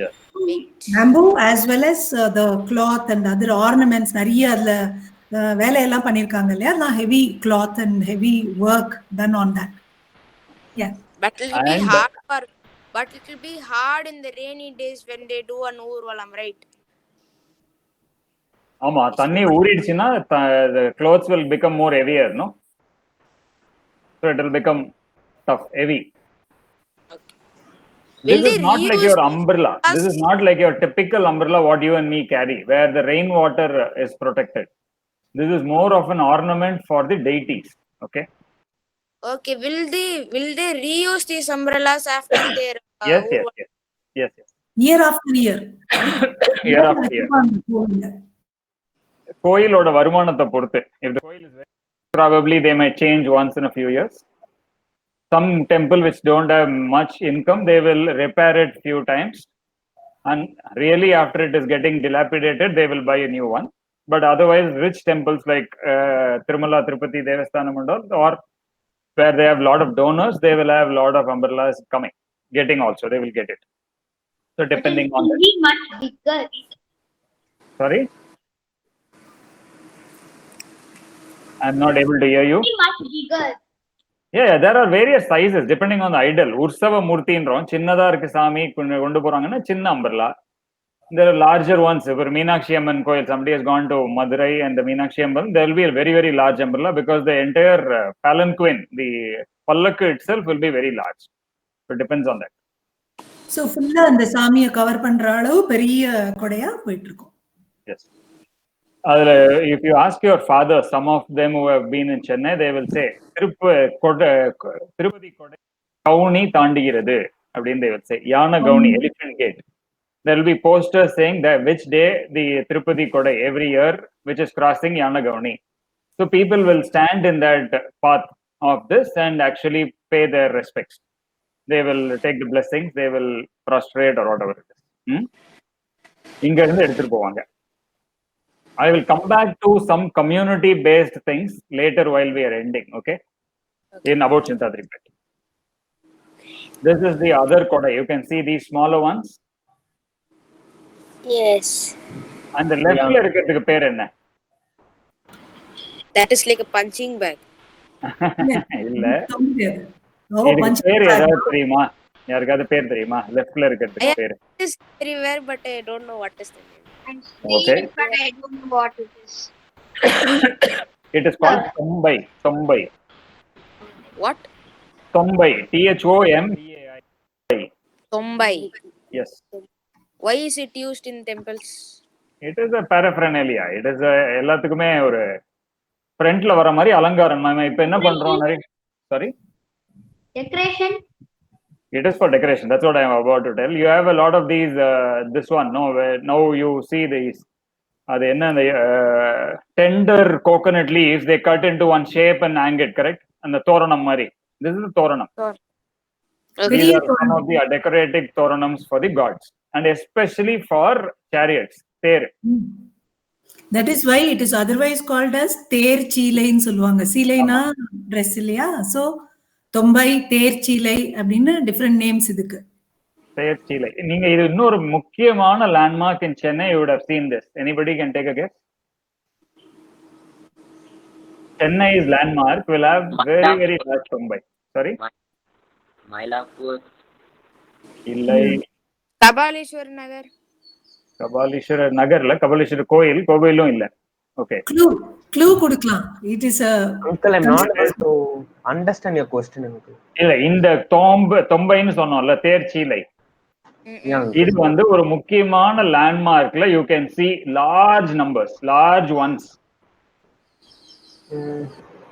Speaker 2: Yes.
Speaker 1: Bamboo as well as the cloth and other ornaments நிறைய அதுல வேலையெல்லாம் பண்ணிருக்காங்க இல்லையா? நான் heavy cloth and heavy work done on that. Yeah.
Speaker 6: But it will be hard in the rainy days when they do an urvalam, right?
Speaker 2: ஆமா, தண்ணி ஊறிடுச்சுன்னா the clothes will become more heavier, no? So it will become tough, heavy. This is not like your umbrella. This is not like your typical umbrella what you and me carry, where the rainwater is protected. This is more of an ornament for the deities. Okay.
Speaker 6: Okay. Will they reuse these umbrellas after their?
Speaker 2: Yes.
Speaker 1: Year after year.
Speaker 2: Year after year. கோயிலோட வருமானத்தை பொறுத்து. If the coil is very, probably they might change once in a few years. Some temple which don't have much income, they will repair it few times, and really after it is getting dilapidated, they will buy a new one. But otherwise, rich temples like Tirumala, Tirupati, Devasthanam and all, or where they have a lot of donors, they will have a lot of umbrellas getting also, they will get it. So depending on that.
Speaker 7: Much bigger.
Speaker 2: Sorry? I'm not able to hear you.
Speaker 7: Much bigger.
Speaker 2: Yeah, there are various sizes depending on the idol. Ursava Murthiன்றோம், சின்னதா இருக்கு சாமி கொண்டு போறாங்கன்னா சின்ன umbrella. There are larger ones. If Meenakshi Amman Koil, somebody has gone to Madurai and the Meenakshi Amman, there will be a very, very large umbrella because the entire palanquin, the pallakku itself will be very large. So it depends on that.
Speaker 1: So full அந்த சாமியை cover பண்ற அளவு பெரிய கொடையா போயிட்டு இருக்கும்.
Speaker 2: Yes. If you ask your father, some of them who have been in Chennai, they will say, Tirupati Kodai Gauni Tandigirathu. They will say, Yana Gauni, Elephant Gate. There will be posters saying that which day the Tirupati Kodai every year, which is crossing Yana Gauni. So people will stand in that path of this and actually pay their respects. They will take the blessings, they will prostrate or whatever it is. இங்க இருந்து எடுத்துட்டு போவாங்க. I will come back to some community-based things later while we are ending, okay? In about Chintadripet. This is the other Kodai. You can see these smaller ones.
Speaker 6: Yes.
Speaker 2: And the left la irukradhukku per enna?
Speaker 6: That is like a punching bag.
Speaker 2: இல்ல.
Speaker 1: Oh,
Speaker 2: இதுக்கு பேர் ஏதாவது தெரியுமா? யாருக்காவது பேர் தெரியுமா? லெஃப்ட்ல இருக்கிறதுக்கு பேர்.
Speaker 6: It is everywhere, but I don't know what is the name.
Speaker 7: I'm seeing it, but I don't know what it is.
Speaker 2: It is called Thombai. Thombai.
Speaker 6: What?
Speaker 2: Thombai. Thombai.
Speaker 6: Thombai.
Speaker 2: Yes.
Speaker 6: Why is it used in temples?
Speaker 2: It is a paraphernalia. It is எல்லாத்துக்குமே ஒரு ஃப்ரண்ட்ல வர மாதிரி அலங்காரம். நம்ம இப்ப என்ன பண்றோம்? Sorry?
Speaker 7: Decoration?
Speaker 2: It is for decoration. That's what I am about to tell. You have a lot of these, this one, no, now you see these, the tender coconut leaves, they cut into one shape and hang it, correct? And the Toranam Mari. This is the Toranam.
Speaker 6: Okay.
Speaker 2: These are some of the decorative Toranams for the gods, and especially for chariots. There.
Speaker 1: That is why it is otherwise called as Ter Chilai in Sulwanga. Silai na dress illaya. So, Thombai, Ter Chilai, abdina different names idukku.
Speaker 2: Ter Chilai. நீங்க இது இன்னொரு முக்கியமான landmark in Chennai, you would have seen this. Anybody can take a guess? Chennai's landmark will have very, very large Thombai. Sorry?
Speaker 8: Mylapore.
Speaker 2: Illai.
Speaker 6: Kabaleshwar Nagar.
Speaker 2: Kabaleshwar Nagarla, Kabaleshwar கோயிலும் இல்ல. Okay.
Speaker 1: Clue கொடுக்கலாம். It is a
Speaker 3: Uncle, I'm not able to understand your question, uncle.
Speaker 2: இல்ல இந்த தொம்பைன்னு சொன்னோம்ல தேர் சீலை. இது வந்து ஒரு முக்கியமான லேண்ட்மார்க்ல you can see large numbers, large ones.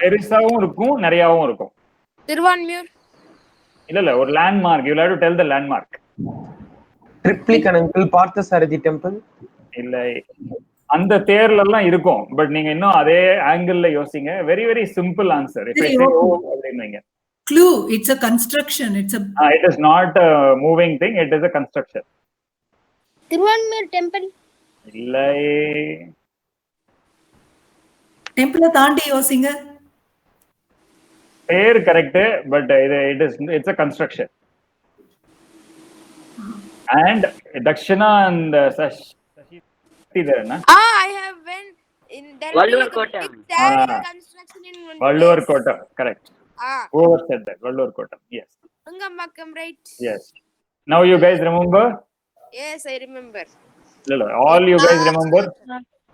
Speaker 2: பெருசாவும் இருக்கும், நிறையாவும் இருக்கும்.
Speaker 6: Tiruvanmiyur.
Speaker 2: இல்ல ஒரு landmark. You have to tell the landmark.
Speaker 3: Triplicane, uncle, Parthasarathi temple.
Speaker 2: இல்ல அந்த தேர்ல எல்லாம் இருக்கும், பட் நீங்க இன்னும் அதே ஆங்கிள் யோசிங்க. Very very simple answer. If I say அப்படின்னீங்க.
Speaker 1: Clue. It's a construction. It's a.
Speaker 2: It is not a moving thing. It is a construction.
Speaker 5: Tiruvanmiyur temple.
Speaker 2: இல்லை.
Speaker 1: Temple தாண்டி யோசிங்க.
Speaker 2: பேர் correct, but it's a construction. And Dakshina and
Speaker 6: I have went in there.
Speaker 8: Vallur Kotam.
Speaker 6: Construction in one
Speaker 2: Vallur
Speaker 6: place.
Speaker 2: Kotam, correct. Whoever said that, Vallur Kotam, yes.
Speaker 6: Nungambakkam, right?
Speaker 2: Yes. Now you guys remember?
Speaker 6: Yes, I remember.
Speaker 2: All you guys remember?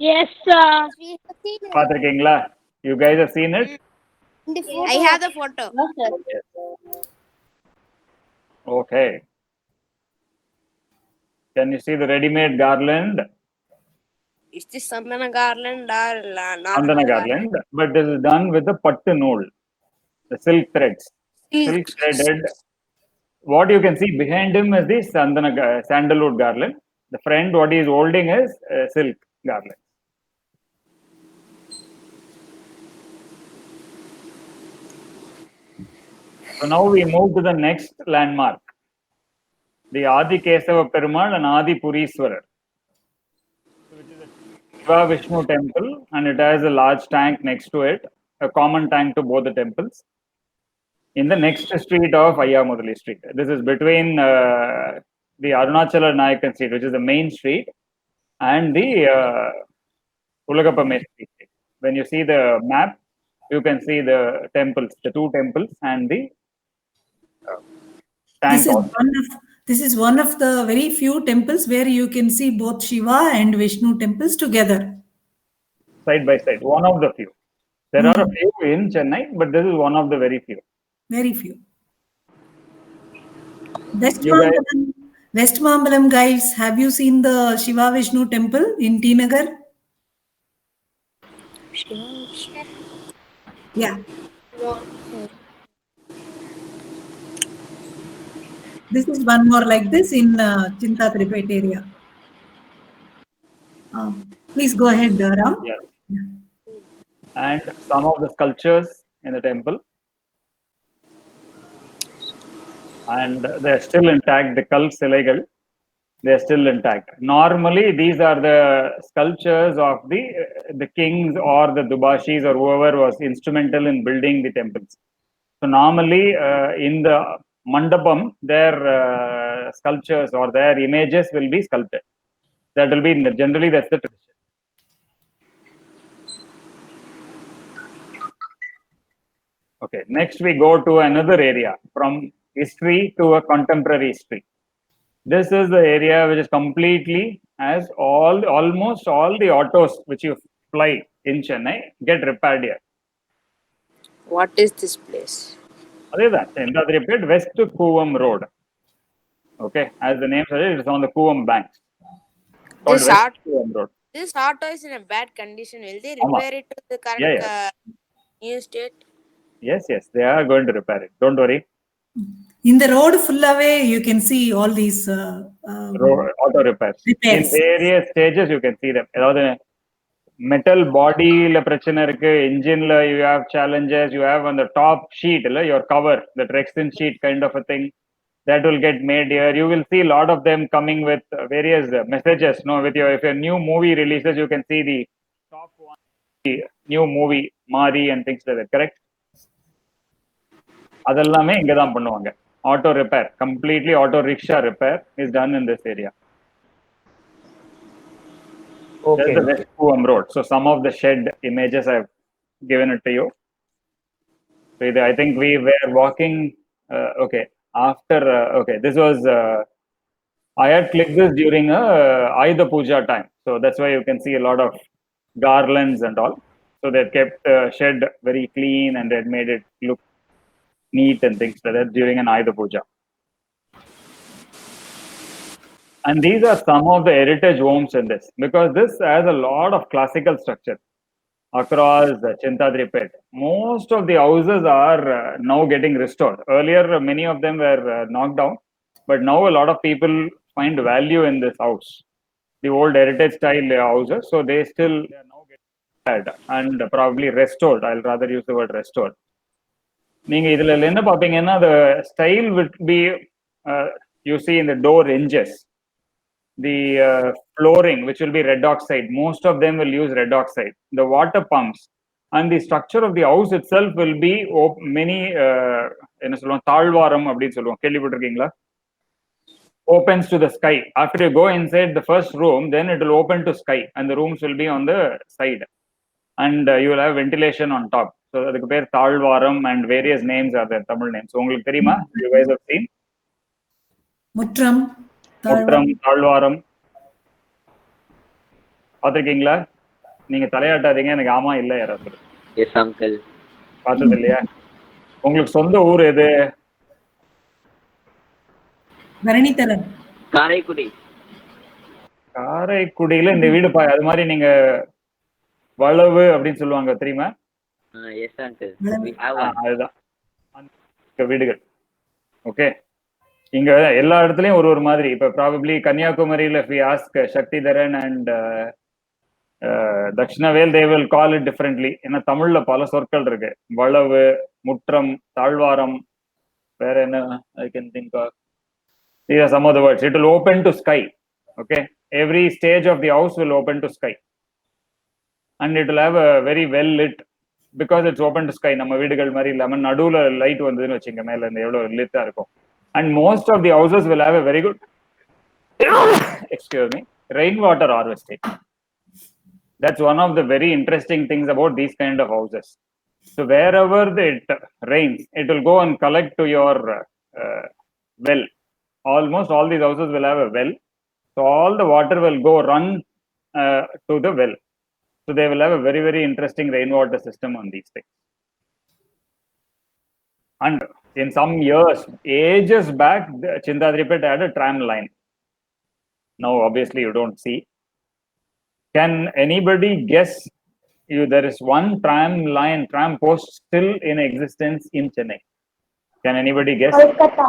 Speaker 9: Yes, sir.
Speaker 5: We have seen it.
Speaker 2: Pathirkingla? You guys have seen it?
Speaker 5: In the photo.
Speaker 6: I have the photo.
Speaker 9: No, sir.
Speaker 2: Okay. Can you see the ready-made garland?
Speaker 6: Is this Sandana garland or
Speaker 2: Sandana garland, but this is done with the pattu nool, the silk threads. Silk threaded. What you can see behind him is the sandalwood garland. The friend, what he is holding is silk garland. So now we move to the next landmark, the Adi Kesava Perumal and Adi Puriswarar, which is a Shiva Vishnu temple, and it has a large tank next to it, a common tank to both the temples, in the next street of Ayyamudali Street. This is between the Arunachala Nayakan Street, which is the main street, and the Ulagappamai Street. When you see the map, you can see the temples, the two temples, and the tank.
Speaker 1: This is one of the very few temples where you can see both Shiva and Vishnu temples together.
Speaker 2: Side by side, one of the few. There are a few in Chennai, but this is one of the very few.
Speaker 1: Very few. West Mambalam guys, have you seen the Shiva Vishnu temple in T Nagar? Yeah. This is one more like this in Chintatripet area. Please go ahead, Ram.
Speaker 2: Yes. And some of the sculptures in the temple. And they're still intact, the Kal Silaigal, they're still intact. Normally, these are the sculptures of the kings or the Dubashis or whoever was instrumental in building the temples. So normally, in the mandapam, their sculptures or their images will be sculpted. That will be, generally, that's the tradition. Okay, next we go to another area from history to a contemporary history. This is the area which is completely as almost all the autos which you fly in Chennai get repaired here.
Speaker 6: What is this place?
Speaker 2: Chintatripet West Kuvam Road. Okay, as the name suggests, it is on the Kuvam banks.
Speaker 6: This
Speaker 2: West Kuvam Road.
Speaker 6: This auto is in a bad condition. Will they repair it to the current new state?
Speaker 2: Yes, they are going to repair it. Don't worry.
Speaker 1: In the road full away, you can see all these
Speaker 2: auto repairs. In various stages, you can see them. Metal body engine you have challenges. You have on the top sheet your cover, the Rexin sheet kind of a thing that will get made here. You will see a lot of them coming with various messages. With if your new movie releases, you can see the top one, the new movie Mari and things like that. Correct? அதெல்லாமே இங்க தான் பண்ணுவாங்க. Auto repair, completely auto rickshaw repair is done in this area. Okay. There's the West Kuvam Road. So some of the shed images I've given it to you. So I think we were walking. Okay, after this was. I had clicked this during Ayudha Puja time, so that's why you can see a lot of garlands and all. So they kept the shed very clean and they made it look neat and things like that during an Ayudha Puja. And these are some of the heritage homes in this, because this has a lot of classical structure across Chintatripet. Most of the houses are now getting restored. Earlier, many of them were knocked down, but now a lot of people find value in this house, the old heritage style houses. So they are now getting repaired and probably restored. I'll rather use the word restored. The style would be, you see in the door hinges, the flooring, which will be red oxide. Most of them will use red oxide. The water pumps and the structure of the house itself will be many, opens to the sky. After you go inside the first room, then it will open to sky and the rooms will be on the side. And you will have ventilation on top. So அதுக்கு பேர் தாழ்வாரம் and various names are there, Tamil names. உங்களுக்கு தெரியுமா? You guys have seen?
Speaker 1: முற்றம்,
Speaker 2: தாழ்வாரம் பாத்திருக்கீங்களா? நீங்க தலையாட்டாதீங்க, எனக்கு ஆமா இல்ல யாராவது.
Speaker 8: Yes uncle.
Speaker 2: பார்த்தது இல்லையா? உங்களுக்கு சொந்த ஊர் எது?
Speaker 1: பரணித்தலன்.
Speaker 8: காரைக்குடி.
Speaker 2: காரைக்குடியில இந்த வீடு அது மாதிரி நீங்க வளவு அப்படின்னு சொல்லுவாங்க, தெரியுமா?
Speaker 8: Yes uncle.
Speaker 2: அதுதான் வீடுகள். ஓகே, இங்க எல்லா இடத்துலயும் ஒரு மாதிரி. இப்ப ப்ராபப்ளி கன்னியாகுமரியில if we ask Shaktidharan and Dakshinavale, they will call it differently. ஏன்னா தமிழ்ல பல சொற்கள் இருக்கு. வளவு, முற்றம், தாழ்வாரம், வேற என்ன I can think of. These are some of the words. It will open to sky. Okay, every stage of the house will open to sky. And it will have a very well lit, because it's open to sky. நம்ம வீடுகள் மாதிரி இல்லாம நடுவுல light வந்ததுன்னு வச்சுங்க, மேல இருந்து எவ்வளவு லிட்டா இருக்கும். And most of the houses will have a very good rainwater harvesting. That's one of the very interesting things about these kind of houses. So wherever it rains, it will go and collect to your well. Almost all these houses will have a well. So all the water will run to the well. So they will have a very, very interesting rainwater system on these things. And in some years, ages back, Chintatripet had a tram line. Now, obviously, you don't see. Can anybody guess there is one tram post still in existence in Chennai. Can anybody guess?
Speaker 9: Kolkata.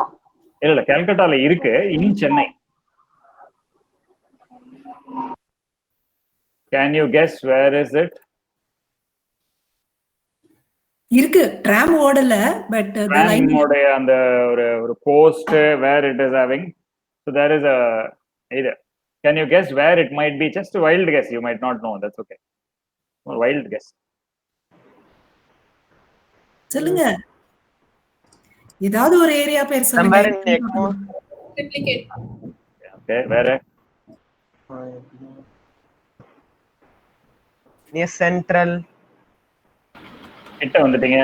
Speaker 2: இல்ல கல்கட்டால இருக்கு, in Chennai. Can you guess where is it?
Speaker 1: இருக்கு, tram ஓடல, but the line.
Speaker 2: Tram ஓட அந்த ஒரு post where it is having. So there is a either. Can you guess where it might be? Just a wild guess. You might not know. That's okay. A wild guess.
Speaker 1: சொல்லுங்க, ஏதாவது ஒரு area பேர்
Speaker 3: Somewhere in
Speaker 1: சொல்லுங்க.
Speaker 3: Egmore.
Speaker 4: Replicate.
Speaker 2: Okay, where?
Speaker 3: Near Central.
Speaker 2: கிட்ட வந்துட்டீங்க.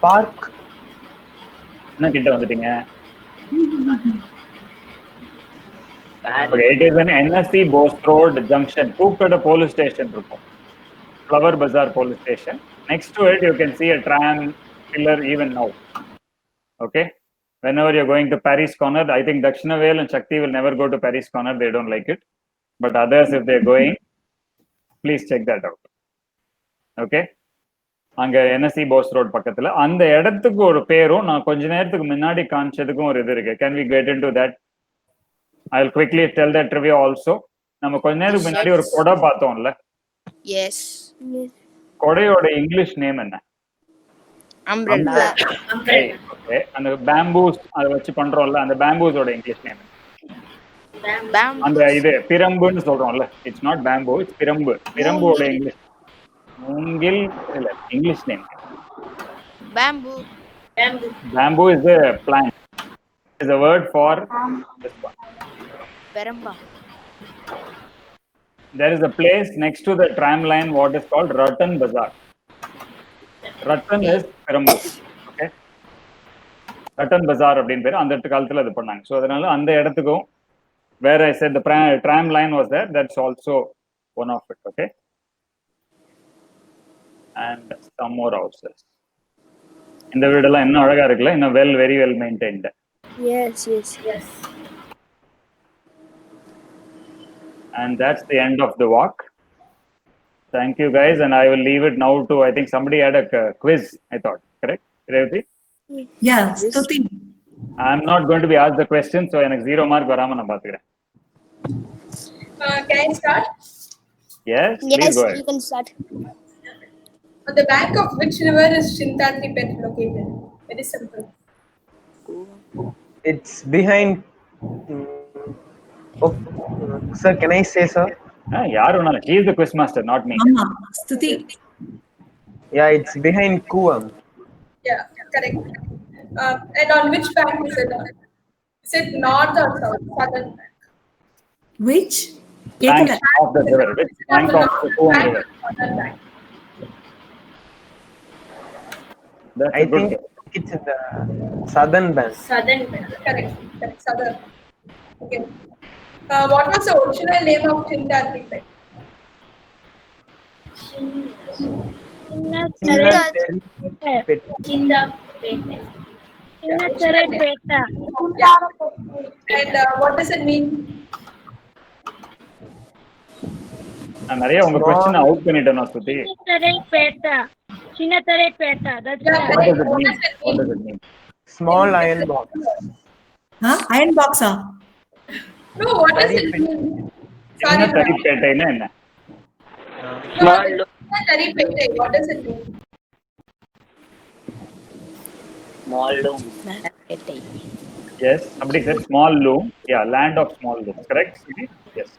Speaker 3: Park.
Speaker 2: என்ன கிட்ட வந்துட்டீங்க? Okay, it is an NSC Bose Road junction. Kookada police station இருக்கும். Flower Bazaar police station. Next to it, you can see a tram pillar even now. Okay. Whenever you're going to Paris Corner, I think Dakshinavel and Shakti will never go to Paris Corner. They don't like it. But others, if they're going, please check that out. Okay. அங்க NSC Bose road பக்கத்துல அந்த இடத்துக்கு ஒரு பேரும் நான் கொஞ்ச நேரத்துக்கு முன்னாடி காமிச்சதுக்கும் ஒரு இது இருக்கு. Can we get into that? I'll quickly tell that trivia also. நம்ம கொஞ்ச நேரத்துக்கு முன்னாடி ஒரு கொடை பார்த்தோம்ல.
Speaker 6: Yes.
Speaker 2: கொடையோட இங்கிலீஷ் நேம் என்ன?
Speaker 6: Umbrella.
Speaker 2: Okay. அந்த பேம்பூஸ் அதை வச்சு பண்றோம்ல, அந்த பேம்பூஸோட இங்கிலீஷ் நேம் அந்த இது பிரம்புன்னு சொல்றோம்ல. இட்ஸ் நாட் பேம்பூ, இட்ஸ் பிரம்பு. பிரம்போட இங்கிலீஷ் மூங்கில் இல்ல, English name
Speaker 6: Bamboo.
Speaker 2: bamboo is a plant, is a word for this one.
Speaker 6: Peramba.
Speaker 2: There is a place next to the tram line what is called Rattan Bazaar. Rattan is Perambu. Okay, Rattan Bazaar அப்படினு பேரு. அந்த காலத்துல அது பண்ணாங்க. So அதனால அந்த இடத்துக்கும் where I said the tram line was there, that's also one of it. Okay, and some more houses. இந்த வீடெல்லாம் இன்னும் அழகா இருக்குல்ல, இன்னும் very well maintained.
Speaker 5: Yes.
Speaker 2: And that's the end of the walk. Thank you guys, and I will leave it now to, I think somebody had a quiz, I thought, correct? Revati?
Speaker 1: Yeah, Stuti.
Speaker 2: I'm not going to be asked the question, so எனக்கு 0 mark வராம நான் பாத்துக்கிறேன்.
Speaker 4: Can I start?
Speaker 2: Yes, please
Speaker 5: Yes,
Speaker 2: go
Speaker 5: you
Speaker 2: ahead.
Speaker 5: can start.
Speaker 4: On the bank of which river is Chintadripet located? Very simple.
Speaker 3: It's behind. Oh, sir, can I say, sir?
Speaker 2: யார் வேணாலும். He is the quiz master, not me.
Speaker 1: ஆமா, ஸ்துதி.
Speaker 3: Yeah, it's behind Kuam.
Speaker 4: Yeah, correct. And on which bank is it? Is it north or south? Southern bank.
Speaker 1: Which?
Speaker 2: Bank
Speaker 1: கேக்கல.
Speaker 2: of the river. Which bank of the Kuam river?
Speaker 4: Southern bank.
Speaker 2: That's
Speaker 3: I
Speaker 2: a good
Speaker 3: think
Speaker 2: guess.
Speaker 3: it's in the southern bank.
Speaker 4: Southern bank. Correct. Southern. Okay. What was the original name of Chintadripet?
Speaker 9: Chinnatharipeta.
Speaker 4: And what does it mean?
Speaker 2: நான் நிறைய உங்க question out பண்ணிட்டேன் ஸ்ருதி.
Speaker 9: Chinnatharipeta. That's
Speaker 4: Yeah,
Speaker 2: What does it
Speaker 4: What
Speaker 2: mean?
Speaker 4: does it
Speaker 2: What
Speaker 4: mean?
Speaker 2: does it mean?
Speaker 3: Small iron box.
Speaker 1: Iron பாக்ஸா?
Speaker 4: No, what does it mean? Sorry.
Speaker 2: சின்னத்தரிப்பேட்டைன்னா என்ன?
Speaker 4: Chintadripet. What does it mean?
Speaker 8: Small loom.
Speaker 2: Yes, somebody said small loom. Yeah, land of small looms. Correct? Yes.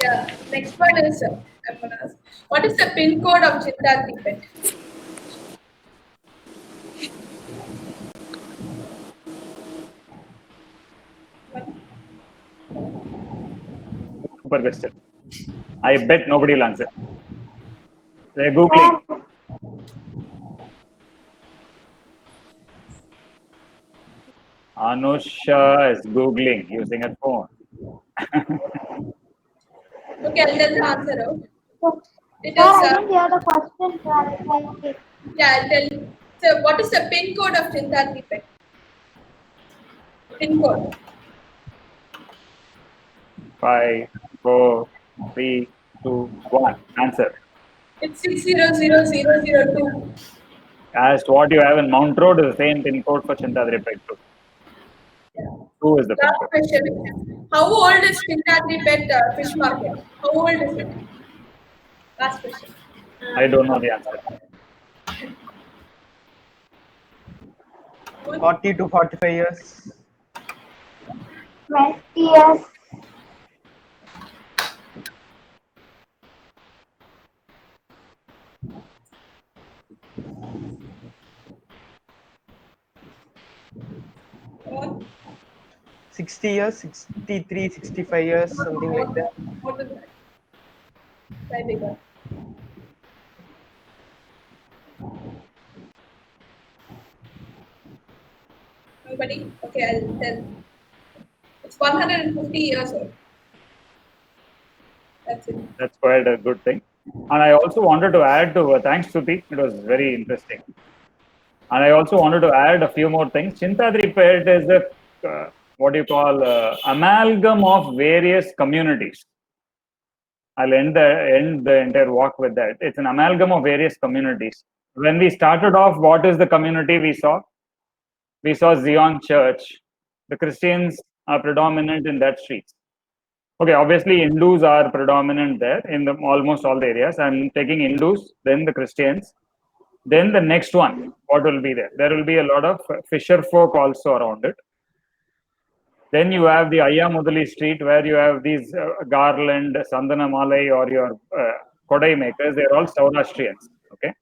Speaker 4: Yeah. Next one is I'm gonna ask. What is the pin code of Chintadripet?
Speaker 2: Super question. I bet nobody will answer. They're Googling. Anusha is Googling using her phone.
Speaker 4: Okay, I'll tell the answer out. It
Speaker 9: Sir, I
Speaker 4: is
Speaker 9: didn't hear the question.
Speaker 4: yeah, I'll tell. So, what is the pin code of Chintadripet? Pin code.
Speaker 2: 5, 4, 3, 2, 1. Answer.
Speaker 4: It's 600002.
Speaker 2: As to what you have in Mount Road is the same pin code for Chintadripet too. 2 is the pin
Speaker 4: Last
Speaker 2: code.
Speaker 4: question. How old is Chintadripet fish market? How old is it? Last question.
Speaker 2: I don't know the answer.
Speaker 3: 40 to 45 years.
Speaker 7: 20 years.
Speaker 4: Come on.
Speaker 3: 60 years, 63, 65 years, something like that.
Speaker 4: What is that? Try bigger. Nobody? Okay, I'll tell. It's 150 years old. That's it.
Speaker 2: That's quite a good thing. And I also wanted to add to, thanks Suti, it was very interesting. And I also wanted to add a few more things. Chintadripet is a, what you call, amalgam of various communities. I'll end the entire walk with that. It's an amalgam of various communities. When we started off, what is the community we saw? We saw Zion Church. The Christians are predominant in that street. Okay, obviously Hindus are predominant there in almost all the areas. I'm taking Hindus, then the Christians. Then the next one, what will be there? There will be a lot of fisher folk also around it. Then you have the Ayyamudali street where you have these Garland, Sandana Malai or your Kodai makers. They're all Saurashtrians. Okay.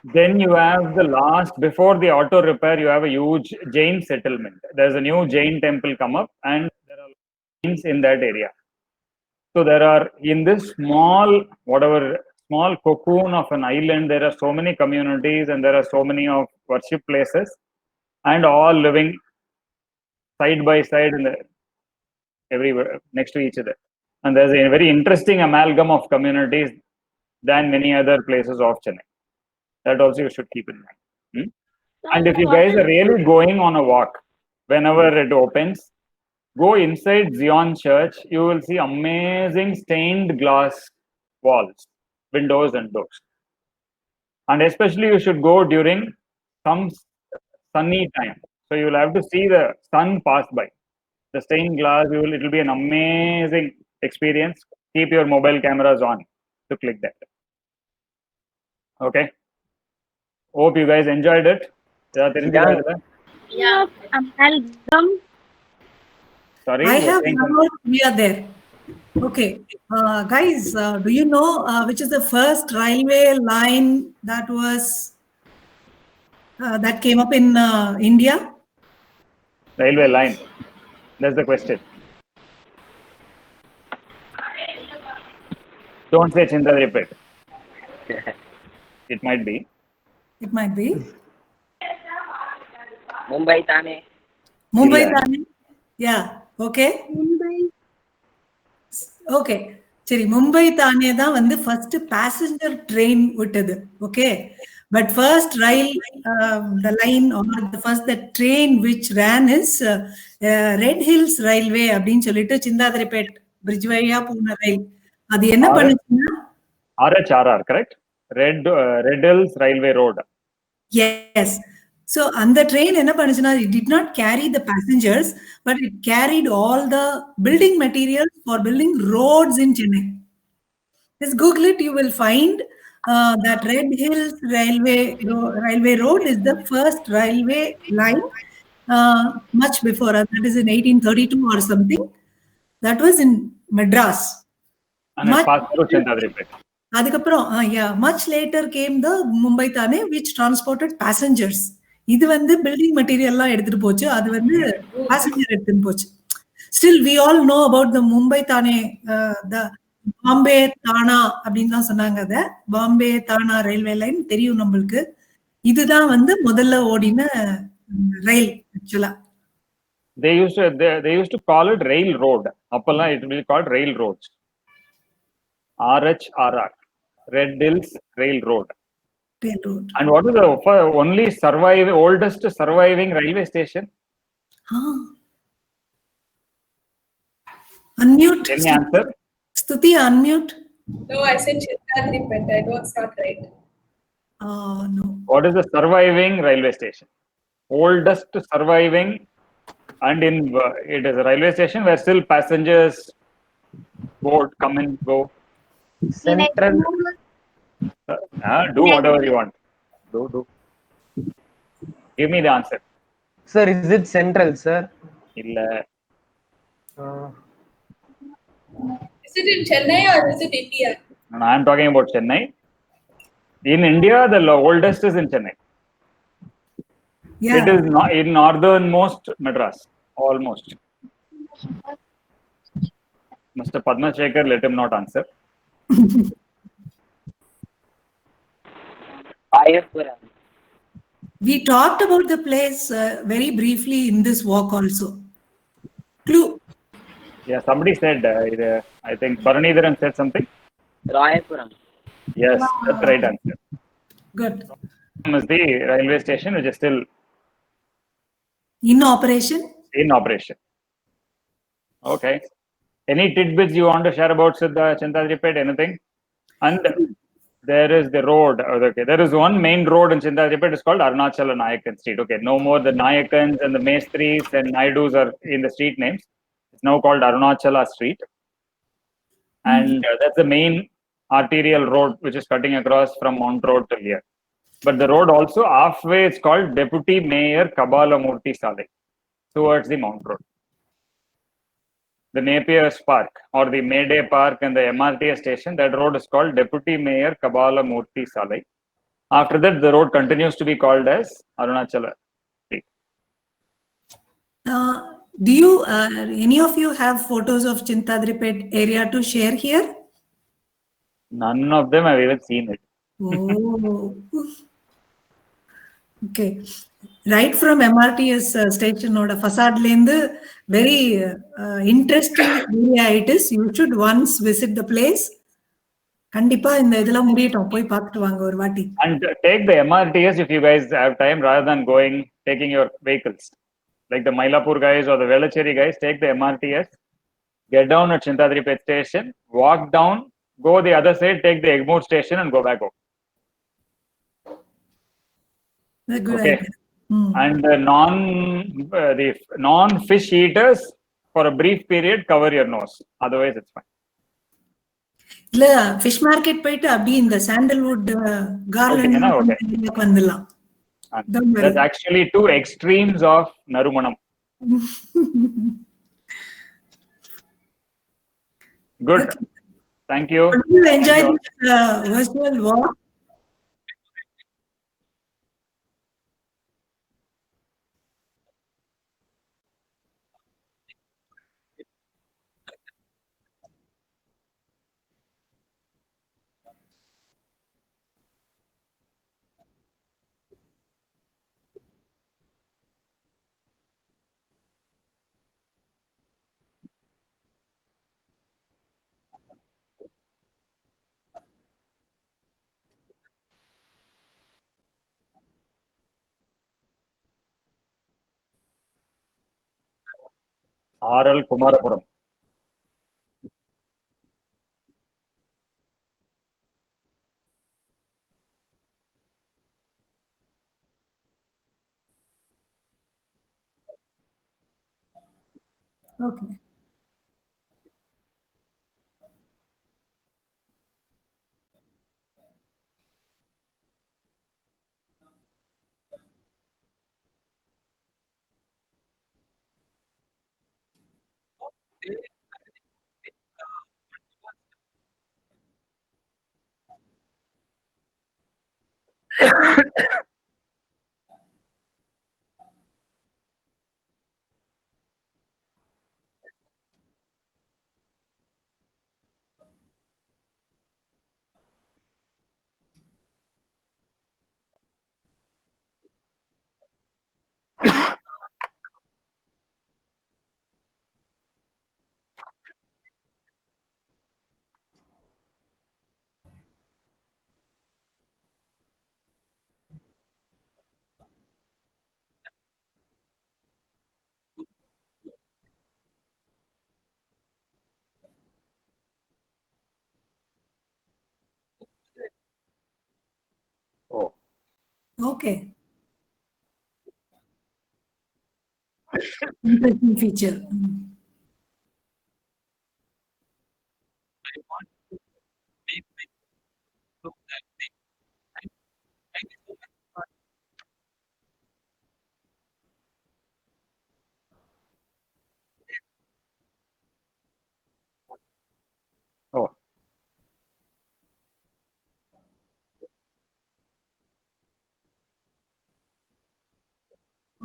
Speaker 2: Then you have the last, before the auto repair, you have a huge Jain settlement. There's a new Jain temple come up and there are Jains in that area. So there are, in this small, small cocoon of an island, there are so many communities and there are so many of worship places and all living side by side in everywhere next to each other. And there's a very interesting amalgam of communities than many other places of Chennai. That also you should keep in mind. And if you guys are really going on a walk, whenever it opens, go inside Zion Church, you will see amazing stained glass walls, windows and doors. And especially you should go during some sunny time. So you will have to see the sun pass by. The stained glass, it will be an amazing experience. Keep your mobile cameras on to click that. Okay. Hope you guys enjoyed it.
Speaker 9: Yeah. Amalgam.
Speaker 2: Sorry.
Speaker 1: I have one more trivia there. Okay, guys, do you know which is the first railway line that was that came up in India?
Speaker 2: Railway line. That's the question. Don't say Chintadripet. It might be.
Speaker 1: It might be.
Speaker 8: Mumbai, Thane.
Speaker 1: Mumbai,
Speaker 2: Yeah.
Speaker 1: Thane. Yeah. Okay. Okay. Seri, Mumbai Thane தான் வந்து first passenger train விட்டது. Okay. But first rail, the line or the train which ran is Red Hills Railway அப்படின்னு சொல்லிட்டு Chintadripet bridge வழியா போன ரயில். அது என்ன பண்ணுச்சுன்னா
Speaker 2: RHRR, correct? Red Hills Railway Road.
Speaker 1: Yes. So அந்த train என்ன பண்ணுச்சுன்னா it did not carry the passengers but it carried all the building materials for building roads in Chennai. Just Google it, you will find that Red Hills Railway Road is the first railway line much before us. That is in 1832 or something. That was in Madras.
Speaker 2: And it passed through Chintadripet.
Speaker 1: அதுக்கப்புறம் much later came the Mumbai Thane which transported passengers. இது வந்து building மெட்டீரியல்லாம் எடுத்துட்டு போச்சு, அது வந்து passenger எடுத்துட்டு போச்சு. Still we all know about the Mumbai Thane, the Bombay தானா அப்படின்னு தான் சொன்னாங்க. அத பாம்பே தானா ரயில்வே லைன் தெரியும் நம்மளுக்கு. இதுதான் வந்து முதல்ல ஓடின ரயில் ஆக்சுவலா.
Speaker 2: They used to call it rail road. அப்பெல்லாம் it will be called rail roads. RHRR, Red Hills Rail Road.
Speaker 1: Rail road.
Speaker 2: And what is the only oldest surviving railway station?
Speaker 1: Unmute.
Speaker 2: Any answer?
Speaker 1: Stuti, unmute.
Speaker 4: No, I said Chintadripet. I know it's not right.
Speaker 1: Oh, no.
Speaker 2: What is the surviving railway station? Oldest surviving, and it is a railway station where still passengers board come and go.
Speaker 3: Central.
Speaker 2: Do whatever you want. Do. Give me the answer.
Speaker 3: Sir, is it central, sir?
Speaker 2: Illa.
Speaker 4: Is it in Chennai or is it India?
Speaker 2: No, I am talking about Chennai. In India, the oldest is in Chennai.
Speaker 1: Yeah.
Speaker 2: It is not in northernmost Madras, almost. Mr. Padma Shekhar, let him not answer.
Speaker 8: Ayapuram.
Speaker 1: We talked about the place very briefly in this walk also. Clue.
Speaker 2: Yeah, somebody said, I think Bharanidharan said something.
Speaker 8: Rayapuram.
Speaker 2: Yes, that's the right answer.
Speaker 1: Good.
Speaker 2: Is the railway station which is still
Speaker 1: In operation?
Speaker 2: in operation. Okay. Any tidbits you want to share about Chintadripet? Anything? And there is the road. Okay, there is one main road in Chintadripet. It's called Arunachala Nayakan Street. Okay, no more the Nayakans and the Mestris and Naidus are in the street names. It's now called Arunachala Street. And that's the main arterial road which is cutting across from Mount Road to here. But the road also halfway it's called Deputy Mayor Kabalamurthy Salai towards the Mount Road. The Napier's Park or the Mayday Park and the MRTS station, that road is called Deputy Mayor Kabalamurthy Salai. After that, the road continues to be called as Arunachala Street.
Speaker 1: Do you, any of you have photos of Chintadripet area to share here?
Speaker 2: None of them have even seen it.
Speaker 1: Oh. Okay. Right from MRTS station or facade lane, very interesting area it is. You should once visit the place. கண்டிப்பா இந்த இதெல்லாம் முடியட்டும் போய் பார்த்துட்டு வாங்க ஒரு வாட்டி.
Speaker 2: And take the MRTS if you guys have time rather than taking your vehicles. Like the Mylapore guys or the Velachery guys, take the MRTS, get down at Chintadripet station, walk down, go the other side, take the Egmore station and go back home.
Speaker 1: A good
Speaker 2: Okay.
Speaker 1: idea.
Speaker 2: And the non-fish eaters, for a brief period, cover your nose. Otherwise, it's fine.
Speaker 1: இல்ல fish market போயிட்டு அப்படி இந்த sandalwood garland வந்துடலாம்.
Speaker 2: That's actually two extremes of Narumanam. Good. Thank you.
Speaker 1: Did you enjoy this virtual walk?
Speaker 2: R.L. Kumarapuram.
Speaker 1: Okay. Okay. Interesting feature.
Speaker 2: Oh,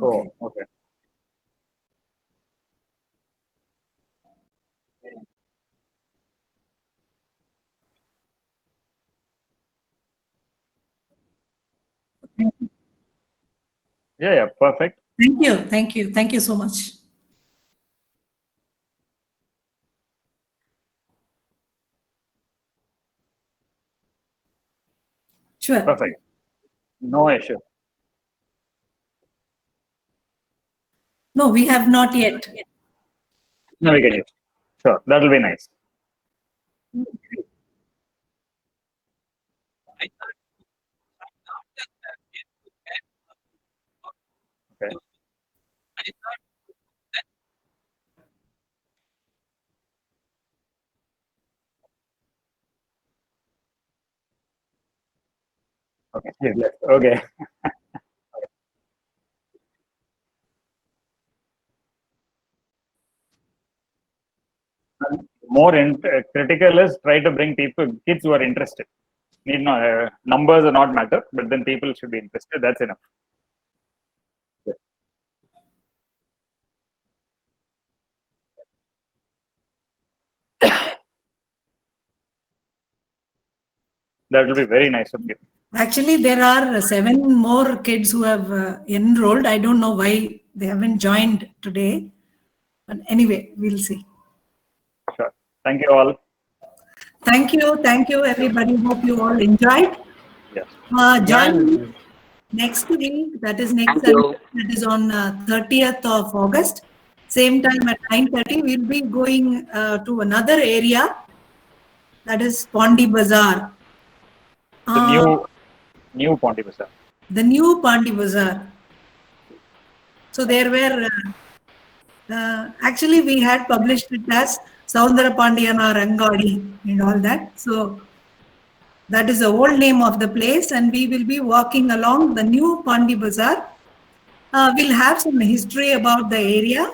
Speaker 1: Okay.
Speaker 2: oh, okay. Yeah, yeah, perfect.
Speaker 1: Thank you. Thank you. Thank you so much. Sure.
Speaker 2: Perfect. No issue.
Speaker 1: No, we have not yet.
Speaker 2: No, we can use. Sure, that'll be nice. Okay. Okay. Yes. Okay. Critical is try to bring kids who are interested. Need not numbers are not matter, but then people should be interested. That's enough. That will be very nice of you.
Speaker 1: Actually, there are 7 more kids who have enrolled. I don't know why they haven't joined today. But anyway, we'll see.
Speaker 2: Sure. Thank you all.
Speaker 1: Thank you. Thank you, everybody. Hope you all enjoyed.
Speaker 2: Yes.
Speaker 1: Join me next week. That is next
Speaker 8: Thank you.
Speaker 1: Sunday. That is on 30th of August. Same time at 9:30. We'll be going to another area. That is Pondi Bazaar.
Speaker 2: The new Pondi Bazaar.
Speaker 1: The new Pondi Bazaar. So there were actually we had published it as Saundara Pandiyana Rangadi and all that. So that is the old name of the place, and we will be walking along the new Pondi Bazaar. We'll have some history about the area,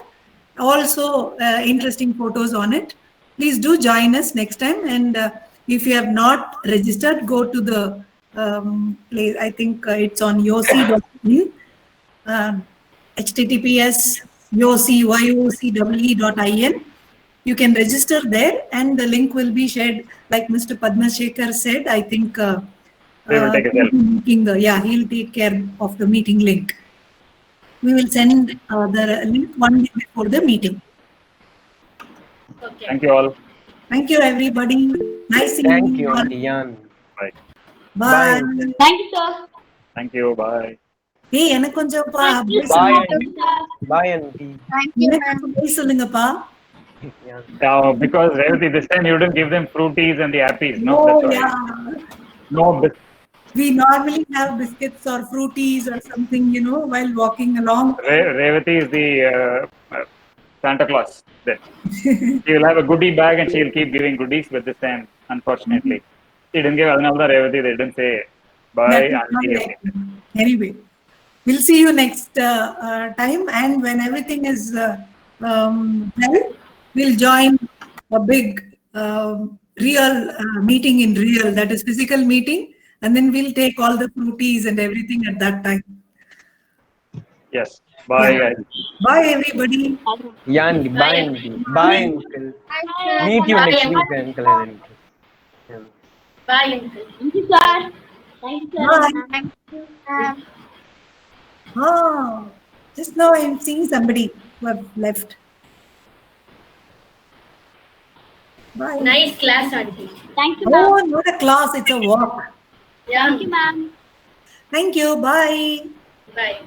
Speaker 1: also interesting photos on it. Please do join us next time, and if you have not registered, go to the place. I think it's on yoc.in, https yoc.in. You can register there, and the link will be shared, like Mr. Padma Shekhar said. I think
Speaker 2: They will take it
Speaker 1: he'll take care of the meeting link. We will send the link one day before the meeting.
Speaker 9: Okay.
Speaker 2: Thank you all.
Speaker 1: Thank you, everybody. Nice seeing
Speaker 3: Thank you,
Speaker 1: you.
Speaker 3: Auntie Yan.
Speaker 2: Bye.
Speaker 1: Bye.
Speaker 9: Thank you, sir.
Speaker 2: Thank you. Bye.
Speaker 1: Hey, எனக்கு கொஞ்சம்ப்பா
Speaker 9: Thank you,
Speaker 1: bye
Speaker 9: sir.
Speaker 1: சொல்லுங்க.
Speaker 3: Bye, Auntie.
Speaker 7: Thank you,
Speaker 1: எனக்கு
Speaker 7: ma'am.
Speaker 1: bye சொல்லுங்கப்பா.
Speaker 3: Yan.
Speaker 2: Because Revati, this time you didn't give them fruities and the appies. No,
Speaker 1: Oh,
Speaker 2: that's why.
Speaker 1: yeah.
Speaker 2: No,
Speaker 1: We normally have biscuits or fruities or something, while walking along.
Speaker 2: Revati is the Santa Claus. Then she will have a goodie bag and she will keep giving goodies. But this time, unfortunately, she didn't give another Revati. They didn't say bye.
Speaker 1: That is not
Speaker 2: Auntie.
Speaker 1: like that. Anyway, we'll see you next time, and when everything is well, we'll join a big real meeting in real, that is physical meeting, and then we'll take all the fruities and everything at that time.
Speaker 2: Yes. Bye,
Speaker 1: Yeah.
Speaker 2: guys.
Speaker 1: Bye, everybody.
Speaker 3: Yan, bye, Auntie. Bye, Uncle. Meet you next week, Uncle and Auntie. Yan.
Speaker 9: Bye, Uncle. Thank you, sir. Thank you, sir.
Speaker 1: Bye.
Speaker 7: Thank you, ma'am.
Speaker 1: Just now I'm seeing somebody who have left. Bye.
Speaker 9: Nice class, auntie. Thank you, ma'am.
Speaker 1: Oh, not a class, it's a walk.
Speaker 9: Thank you, ma'am.
Speaker 1: Thank you. Bye.
Speaker 9: Bye.